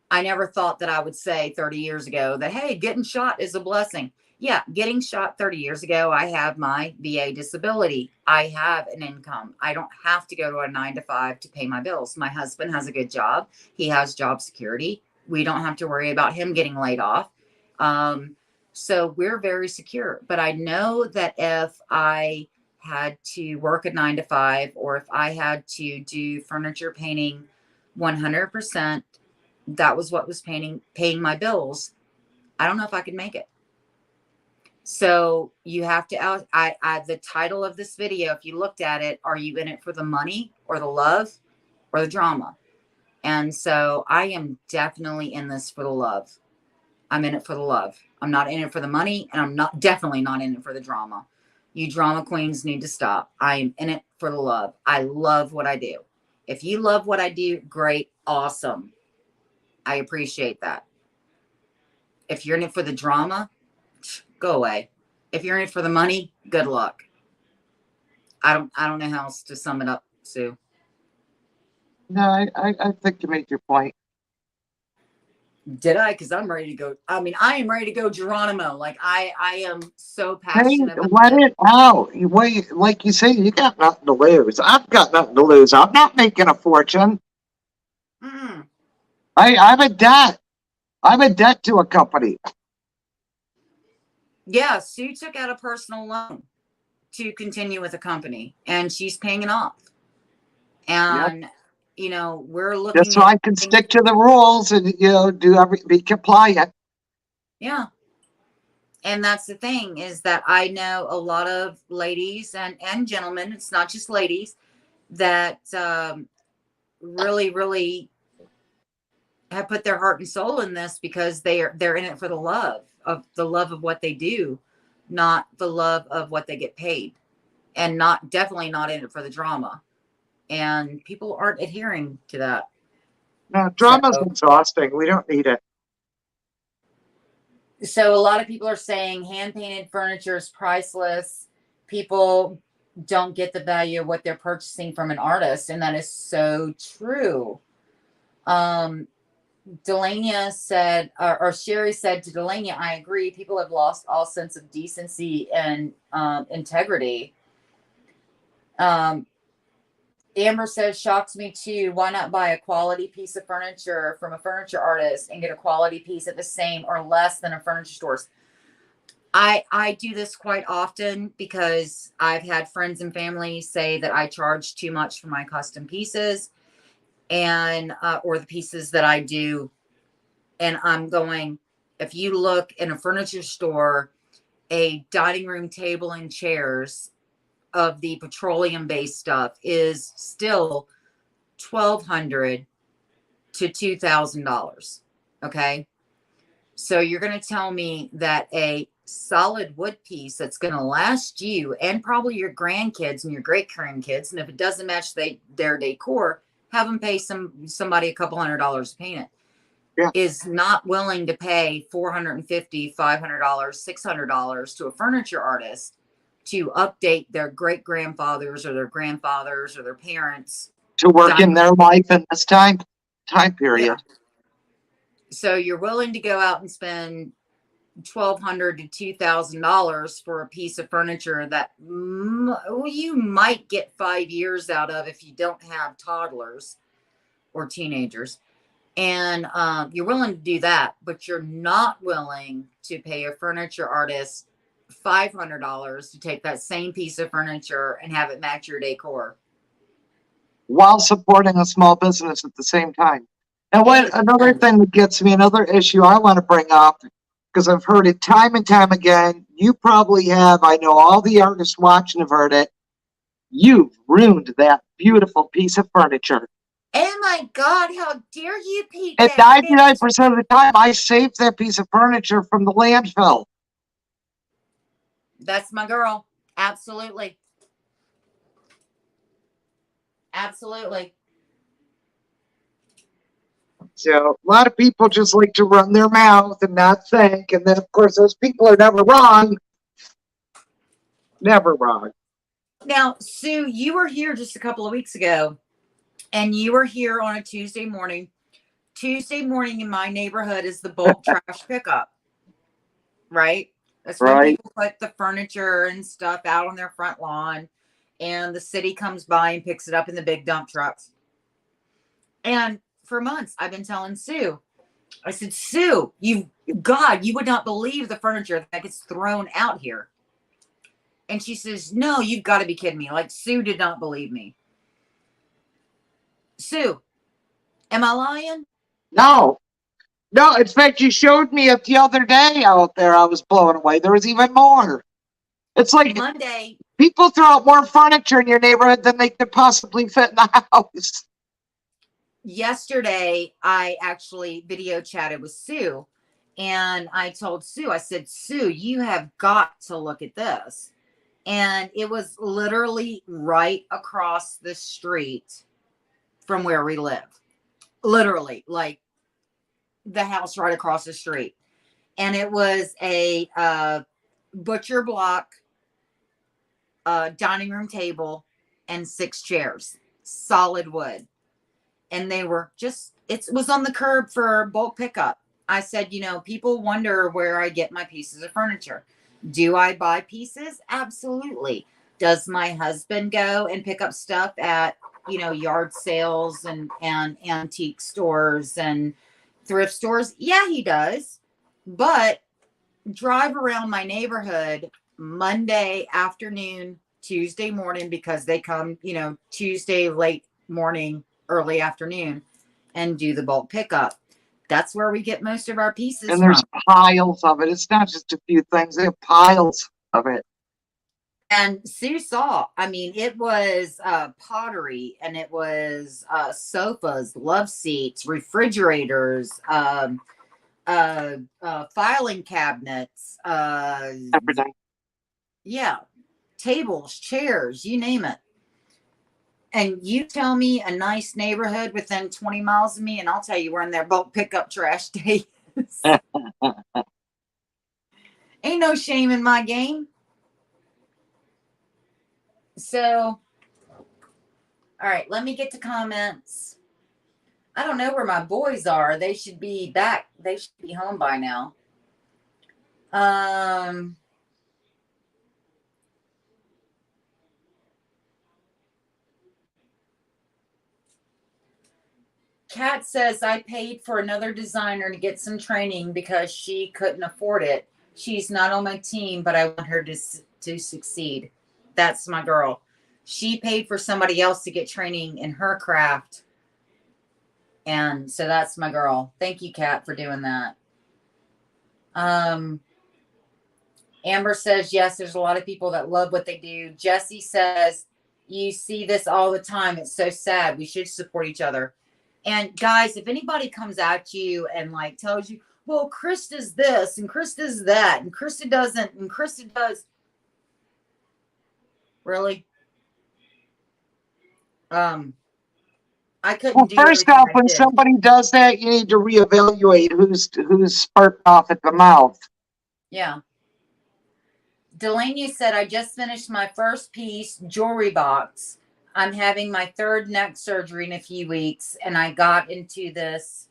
I never thought that I would say 30 years ago that, hey, getting shot is a blessing. Yeah, getting shot 30 years ago, I have my VA disability. I have an income. I don't have to go to a 9 to 5 to pay my bills. My husband has a good job. He has job security. We don't have to worry about him getting laid off. So we're very secure. But I know that if I had to work a 9 to 5, or if I had to do furniture painting 100%, that was what was paying my bills, I don't know if I could make it. So you have to, the title of this video, if you looked at it, are you in it for the money or the love or the drama? And so I am definitely in this for the love. I'm in it for the love. I'm not in it for the money, and I'm definitely not in it for the drama. You drama queens need to stop. I am in it for the love. I love what I do. If you love what I do, great, awesome. I appreciate that. If you're in it for the drama, go away. If you're in it for the money, good luck. I don't know how else to sum it up, Sue. No, I think you made your point. Did I? Because I'm ready to go. I mean, I am ready to go Geronimo. Like I am so Hey, passionate about let it. it out. Wait, like you say, you got nothing to lose. I've got nothing to lose. I'm not making a fortune. Mm. I'm a debt. I'm a debt to a company. Yeah, Sue took out a personal loan to continue with the company, and she's paying it off. Yep. And we're Just looking so at I can things. stick to the rules and be compliant. Yeah, and that's the thing is that I know a lot of ladies and gentlemen. It's not just ladies that really really have put their heart and soul in this because they're in it for the love of what they do, not the love of what they get paid, and not definitely not in it for the drama. And people aren't adhering to that. No, So drama's exhausting. We don't need it. so a lot of people are saying hand painted furniture is priceless. People don't get the value of what they're purchasing from an artist, and that is so true. Um, Delania said, or Sherry said to Delania, I agree. People have lost all sense of decency and integrity. Um, Amber says, shocks me too. Why not buy a quality piece of furniture from a furniture artist and get a quality piece at the same or less than a furniture store's? I do this quite often because I've had friends and family say that I charge too much for my custom pieces and or the pieces that I do. And I'm going, if you look in a furniture store, a dining room table and chairs of the petroleum based stuff is still 1,200 to $2,000. Okay. So you're going to tell me that a solid wood piece that's going to last you and probably your grandkids and your great grandkids, and if it doesn't match their decor, have them pay somebody a couple $100 to paint it, Yeah. is not willing to pay $450, $500, $600 to a furniture artist to update their great grandfathers or their grandfathers or their parents. To work in their life in this time Yeah. period. So you're willing to go out and spend $1,200 to $2,000 for a piece of furniture that you might get 5 years out of if you don't have toddlers or teenagers. And you're willing to do that, but you're not willing to pay a furniture artist $500 to take that same piece of furniture and have it match your decor. While supporting a small business at the same time. And what another Amen. thing that gets me, another issue I want to bring up, because I've heard it time and time again. You probably have. I know all the artists watching have heard it. You've ruined that beautiful piece of furniture. Oh my God, how dare you, Pete? And That bitch. 99% of the time, I saved that piece of furniture from the landfill. That's my girl. Absolutely. Absolutely. So a lot of people just like to run their mouth and not think. And then, of course, those people are never wrong. Never wrong. Now, Sue, you were here just a couple of weeks ago, and you were here on a Tuesday morning. Tuesday morning in my neighborhood is the bulk trash pickup, right? That's when Right. people put the furniture and stuff out on their front lawn, and the city comes by and picks it up in the big dump trucks. And for months, I've been telling Sue, I said, Sue, you would not believe the furniture that gets thrown out here. And she says, no, you've got to be kidding me. Like, Sue did not believe me. Sue, am I lying? No. No, in fact, you showed me it the other day out there. I was blown away. There was even more. It's like Monday, people throw out more furniture in your neighborhood than they could possibly fit in the house. yesterday, I actually video chatted with Sue, and I told Sue, I said, Sue, you have got to look at this. And it was literally right across the street from where we live. Literally, like the house right across the street. And it was a butcher block, dining room table, and 6 chairs, solid wood. and they were just, it was on the curb for bulk pickup. I said, you know, people wonder where I get my pieces of furniture. Do I buy pieces? Absolutely. Does my husband go and pick up stuff at, you know, yard sales and antique stores and thrift stores? Yeah, he does. But drive around my neighborhood Monday afternoon, Tuesday morning, because they come, you know, Tuesday late morning, early afternoon, and do the bulk pickup. That's where we get most of our pieces And there's from. piles of it. It's not just a few things, they have piles of it. And Sue saw, I mean, it was pottery, and it was sofas, love seats, refrigerators, filing cabinets, Everything. yeah, tables, chairs, you name it. And you tell me a nice neighborhood within 20 miles of me, and I'll tell you when their bulk pickup trash day is. Ain't no shame in my game. So, all right, let me get to comments. I don't know where my boys are. They should be back. They should be home by now. Kat says, I paid for another designer to get some training because she couldn't afford it. She's not on my team, but I want her to succeed. That's my girl. She paid for somebody else to get training in her craft. And so that's my girl. Thank you, Kat, for doing that. Amber says, yes, there's a lot of people that love what they do. Jesse says, you see this all the time. It's so sad. We should support each other. And guys, if anybody comes at you and like tells you, well, Crysta's this and Crysta's that and Crysta doesn't and Crysta does. Really? I couldn't Well, do first everything off, I when did. somebody does that, you need to reevaluate who's sparked off at the mouth. Yeah. Delaney said, I just finished my first piece jewelry box. I'm having my third neck surgery in a few weeks, and I got into this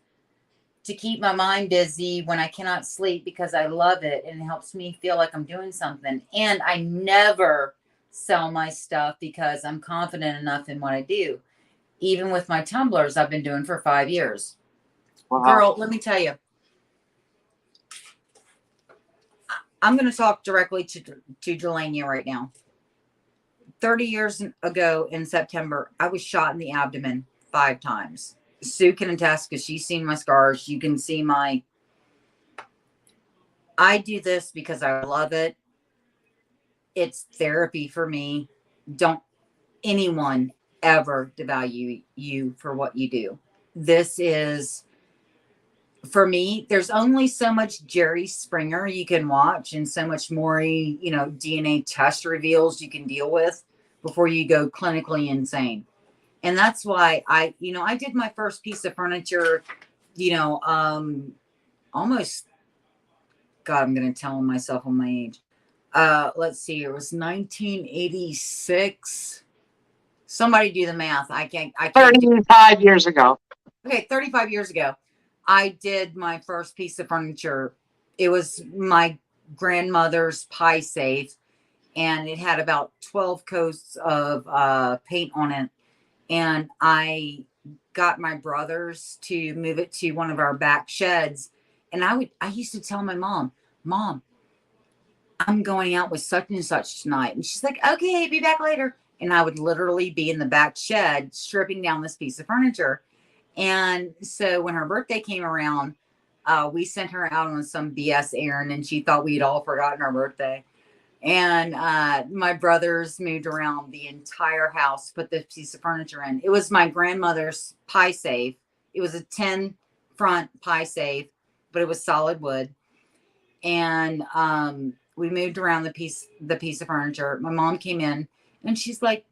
to keep my mind busy when I cannot sleep because I love it and it helps me feel like I'm doing something. And I never sell my stuff because I'm confident enough in what I do. Even with my tumblers I've been doing for 5 years. Wow. Girl, let me tell you, I'm going to talk directly to Delaney right now. 30 years ago in September, I was shot in the abdomen 5 times. Sue can attest because she's seen my scars. You can see I do this because I love it. It's therapy for me. Don't anyone ever devalue you for what you do. This is, for me, there's only so much Jerry Springer you can watch and so much more, DNA test reveals you can deal with before you go clinically insane. And that's why I did my first piece of furniture, almost, God, I'm going to tell myself on my age. Let's see, it was 1986. Somebody do the math. I can't 35 years ago. Okay, 35 years ago, I did my first piece of furniture. It was my grandmother's pie safe, and it had about 12 coats of paint on it. And I got my brothers to move it to one of our back sheds. And I used to tell my mom, I'm going out with such and such tonight. And she's like, okay, be back later. And I would literally be in the back shed stripping down this piece of furniture. And so when her birthday came around, we sent her out on some BS errand, and she thought we'd all forgotten her birthday. And my brothers moved around the entire house, put this piece of furniture in. It was my grandmother's pie safe. It was a 10 front pie safe, but it was solid wood. And we moved around the piece of furniture. My mom came in and she's like,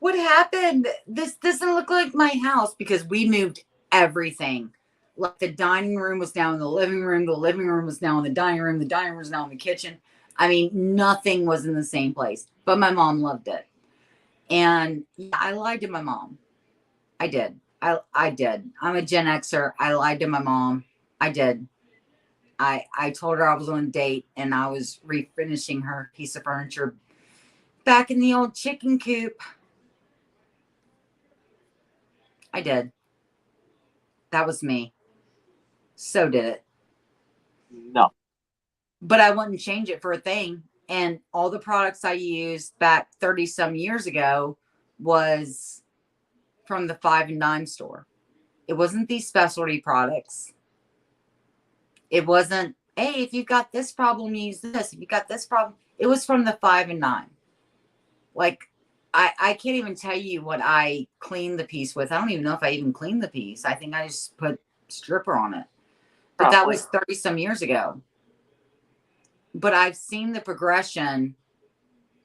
what happened? This doesn't look like my house, because we moved everything. Like the dining room was now in the living room was now in the dining room was now in the kitchen. I mean, nothing was in the same place, but my mom loved it. And I lied to my mom. I did. I did. I'm a Gen Xer. I lied to my mom. I did. I told her I was on a date and I was refinishing her piece of furniture back in the old chicken coop. I did. That was me. So did it. No. But I wouldn't change it for a thing. And all the products I used back 30 some years ago was from the 5 and Dime store. It wasn't these specialty products. It wasn't, hey, if you've got this problem, use this. If you got this problem, it was from the 5 and Dime. Like, I can't even tell you what I cleaned the piece with. I don't even know if I even cleaned the piece. I think I just put stripper on it. But that was 30 some years ago. But I've seen the progression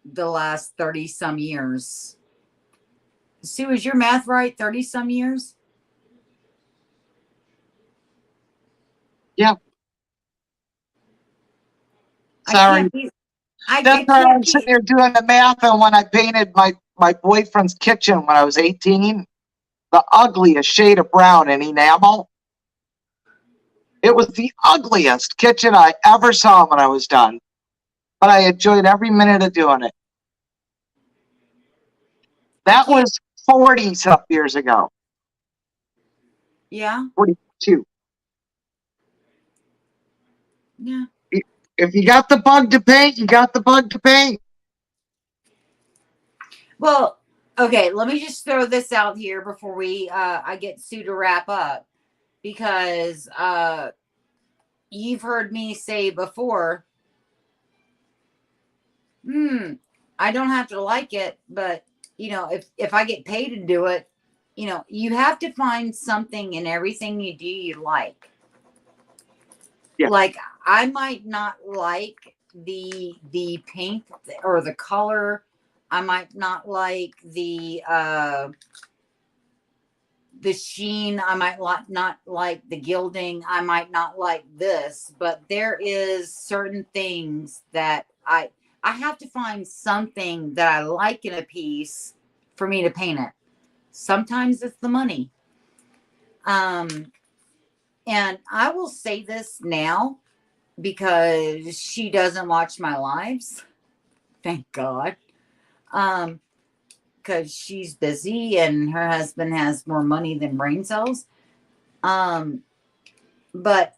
the last 30 some years. Sue, is your math right? 30 some years? Yeah. Sorry. That's why I'm sitting here doing the math on when I painted my boyfriend's kitchen when I was 18. The ugliest shade of brown in enamel. It was the ugliest kitchen I ever saw when I was done. But I enjoyed every minute of doing it. That was 40-some years ago. Yeah. 42. Yeah. If you got the bug to paint, you got the bug to paint. Well, okay, let me just throw this out here before we I get Sue to wrap up, because you've heard me say before, I don't have to like it, but you know, if I get paid to do it, you know, you have to find something in everything you do you like. Yeah. Like, I might not like the paint or the color. I might not like the sheen. I might not like the gilding. I might not like this, but there is certain things that I have to find something that I like in a piece for me to paint it. Sometimes it's the money. And I will say this now because she doesn't watch my lives. Thank God. Because she's busy and her husband has more money than brain cells. But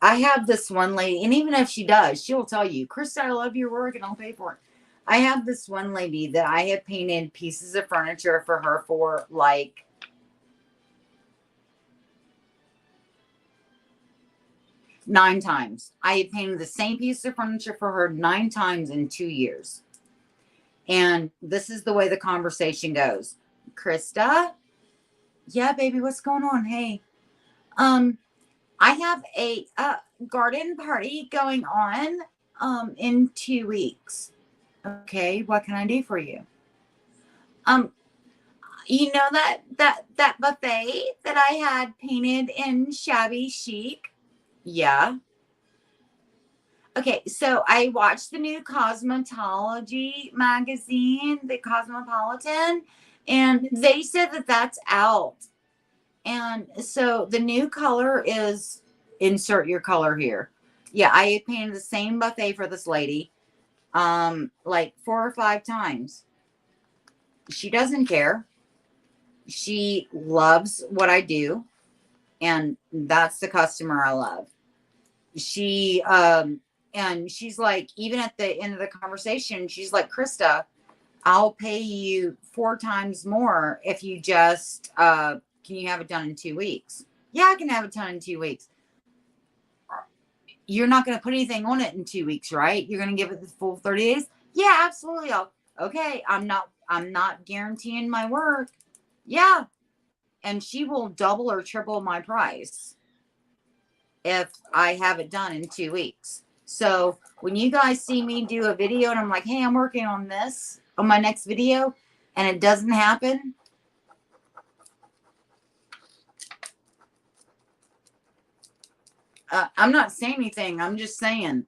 I have this one lady, and even if she does, she'll tell you, Crysta, I love your work and I'll pay for it. I have this one lady that I have painted pieces of furniture for her for like nine times. I had painted the same piece of furniture for her 9 times in 2 years. And this is the way the conversation goes. Crysta? Yeah, baby, what's going on? Hey, I have a garden party going on in 2 weeks. Okay, what can I do for you? You know that buffet that I had painted in shabby chic? Yeah. Okay, so I watched the new cosmetology magazine, the Cosmopolitan, and they said that that's out. And so the new color is, insert your color here. Yeah, I had painted the same buffet for this lady like 4 or 5 times. She doesn't care. She loves what I do, and that's the customer I love. She and she's like, even at the end of the conversation, she's like, Crysta, I'll pay you 4 times more if you just can you have it done in 2 weeks? Yeah, I can have it done in 2 weeks. You're not going to put anything on it in 2 weeks, right? You're going to give it the full 30 days? Yeah, absolutely. Okay, I'm not guaranteeing my work. Yeah. And she will double or triple my price if I have it done in 2 weeks. So when you guys see me do a video and I'm like, hey, I'm working on this on my next video, and it doesn't happen, I'm not saying anything. I'm just saying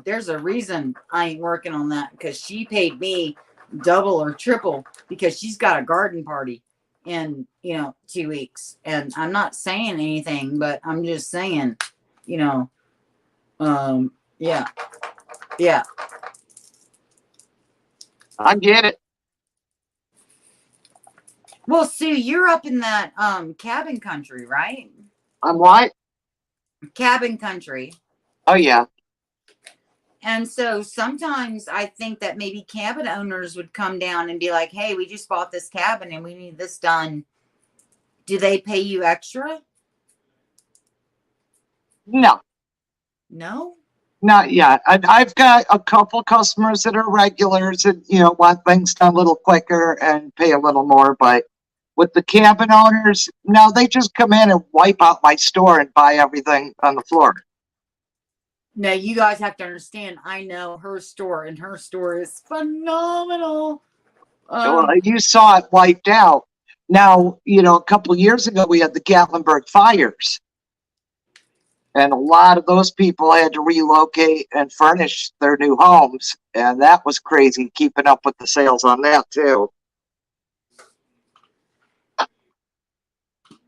there's a reason I ain't working on that, because she paid me double or triple because she's got a garden party. in, 2 weeks. And I'm not saying anything, but I'm just saying, you know, yeah, yeah. I get it. Well, Sue, you're up in that cabin country, right? I'm what? Cabin country. Oh yeah. And so sometimes I think that maybe cabin owners would come down and be like, hey, we just bought this cabin and we need this done. Do they pay you extra? No, No? not yet. I've got a couple customers that are regulars and want things done a little quicker and pay a little more. But with the cabin owners, no, they just come in and wipe out my store and buy everything on the floor. Now, you guys have to understand, I know her store, and her store is phenomenal. Well, you saw it wiped out. Now, a couple of years ago, we had the Gatlinburg fires. And a lot of those people had to relocate and furnish their new homes. And that was crazy, keeping up with the sales on that, too.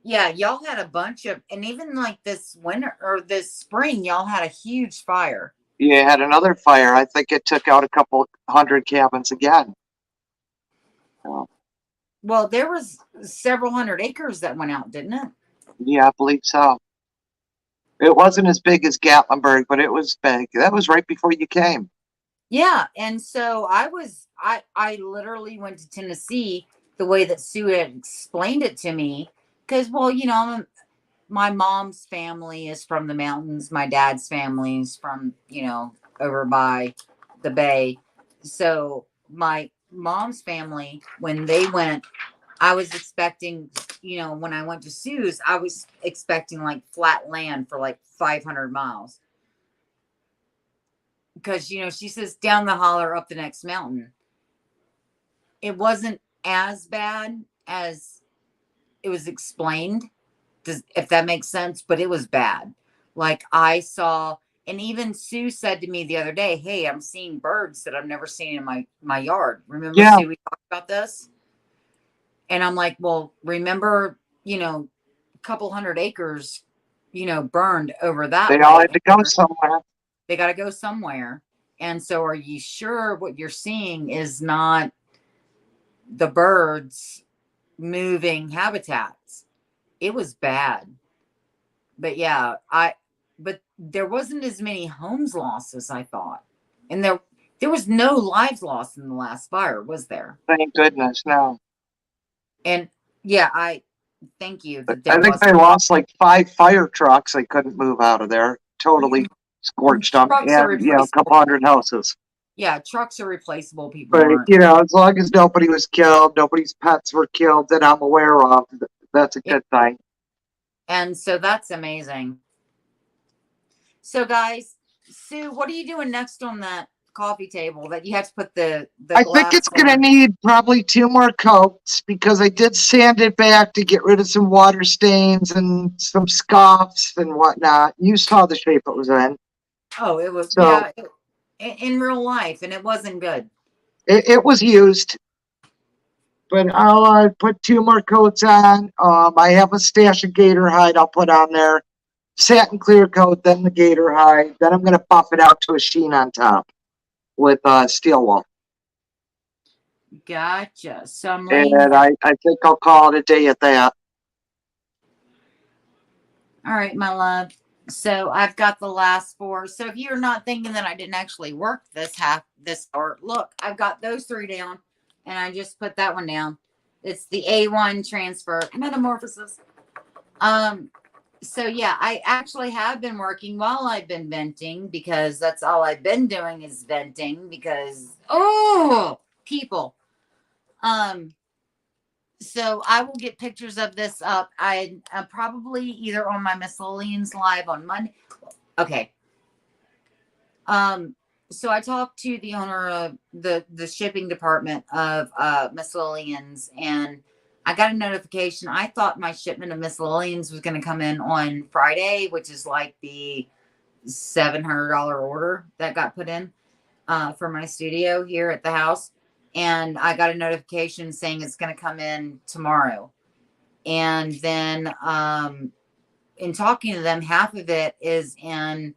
Yeah, y'all had a bunch of, and even like this winter or this spring, y'all had a huge fire. You had another fire. I think it took out a couple hundred cabins again. Well, there was several hundred acres that went out, didn't it? Yeah, I believe so. It wasn't as big as Gatlinburg, but it was big. That was right before you came. Yeah, and so I literally went to Tennessee the way that Sue had explained it to me, because well, my mom's family is from the mountains, my dad's family is from over by the bay. So my mom's family, when they went, I was expecting, when I went to Sue's, I was expecting like flat land for like 500 miles. Because, she says down the holler, up the next mountain. It wasn't as bad as it was explained, if that makes sense, but it was bad. Like I saw, and even Sue said to me the other day, hey, I'm seeing birds that I've never seen in my yard. Remember, Yeah. Sue, we talked about this? And I'm like, well, remember, a couple hundred acres, burned over that They way. all had to go somewhere. They got to go somewhere. And so are you sure what you're seeing is not the birds moving habitats? It was bad. But yeah, but there wasn't as many homes lost as I thought. And there was no lives lost in the last fire, was there? Thank goodness, no. And yeah, I thank you that there I think they lost like 5 fire trucks. They couldn't move out of there. Totally scorched them. Trucks are And, a couple hundred houses. Yeah, trucks are replaceable. People But, aren't. as long as nobody was killed, nobody's pets were killed that I'm aware of, that's a good thing. And so that's amazing. So guys, Sue, what are you doing next on that coffee table that you have to put the I think it's going to need probably 2 more coats because I did sand it back to get rid of some water stains and some scuffs and whatnot. You saw the shape it was in. Oh, it was, so, yeah, in real life, and it wasn't good. It was used. But I'll put 2 more coats on. I have a stash of gator hide I'll put on there. Satin clear coat, then the gator hide. Then I'm going to buff it out to a sheen on top with steel wool. Gotcha. So I'm laying. And I think I'll call it a day at that. All right, my love. So I've got the last 4. So if you're not thinking that I didn't actually work this hour, look, I've got those 3 down, and I just put that one down. It's the A1 transfer metamorphosis. So yeah, I actually have been working while I've been venting because that's all I've been doing is venting because people. So I will get pictures of this up. I probably either on my Miscellaneous Live on Monday. Okay. So I talked to the owner of the shipping department of Miscellaneous, and I got a notification. I thought my shipment of Miscellaneous was going to come in on Friday, which is like the $700 order that got put in for my studio here at the house. And I got a notification saying it's going to come in tomorrow. And then in talking to them, half of it is in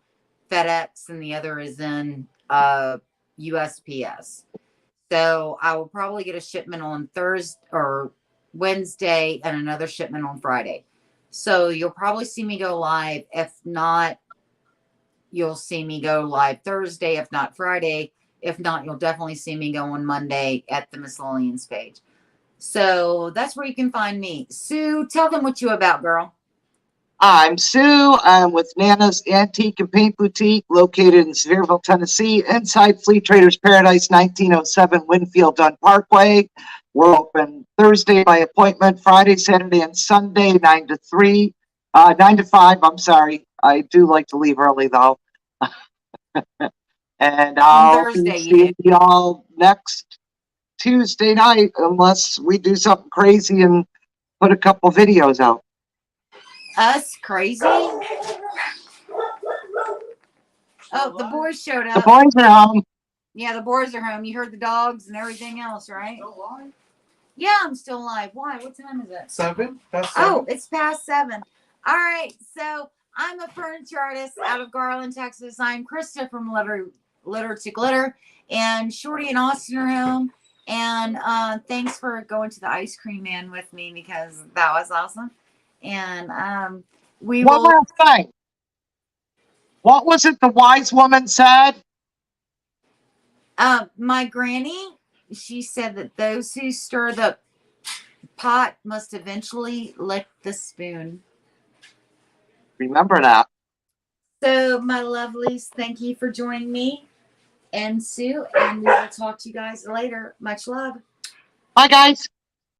FedEx and the other is in USPS. So I will probably get a shipment on Thursday or Wednesday and another shipment on Friday. So you'll probably see me go live. If not, you'll see me go live Thursday. If not Friday. If not, you'll definitely see me go on Monday at the miscellaneous page. So that's where you can find me. Sue, tell them what you about, girl. I'm Sue. I'm with Nana's Antique and Paint Boutique, located in Sevierville, Tennessee, inside Flea Trader's Paradise, 1907 Winfield Dunn Parkway. We're open Thursday by appointment, Friday, Saturday, and Sunday, 9 to 3, 9 to 5. I'm sorry. I do like to leave early though. And On I'll be Thursday, you do. seeing y'all next Tuesday night, unless we do something crazy and put a couple videos out. Us crazy? Oh, the boys showed The up. boys are home. Yeah, the boys are home. You heard the dogs and everything else, right? Yeah, I'm still live. Why? What time is it? 7? That's 7. Oh, it's past 7. All right. So I'm a furniture artist out of Garland, Texas. I'm Crysta from Litter to Glitter. And Shorty and Austin are home. And thanks for going to the ice cream man with me because that was awesome. And we One will. last thing. What was it the wise woman said? My granny, she said that those who stir the pot must eventually lick the spoon. Remember that. So, my lovelies, thank you for joining me and Sue, and we will talk to you guys later. Much love. Bye, guys.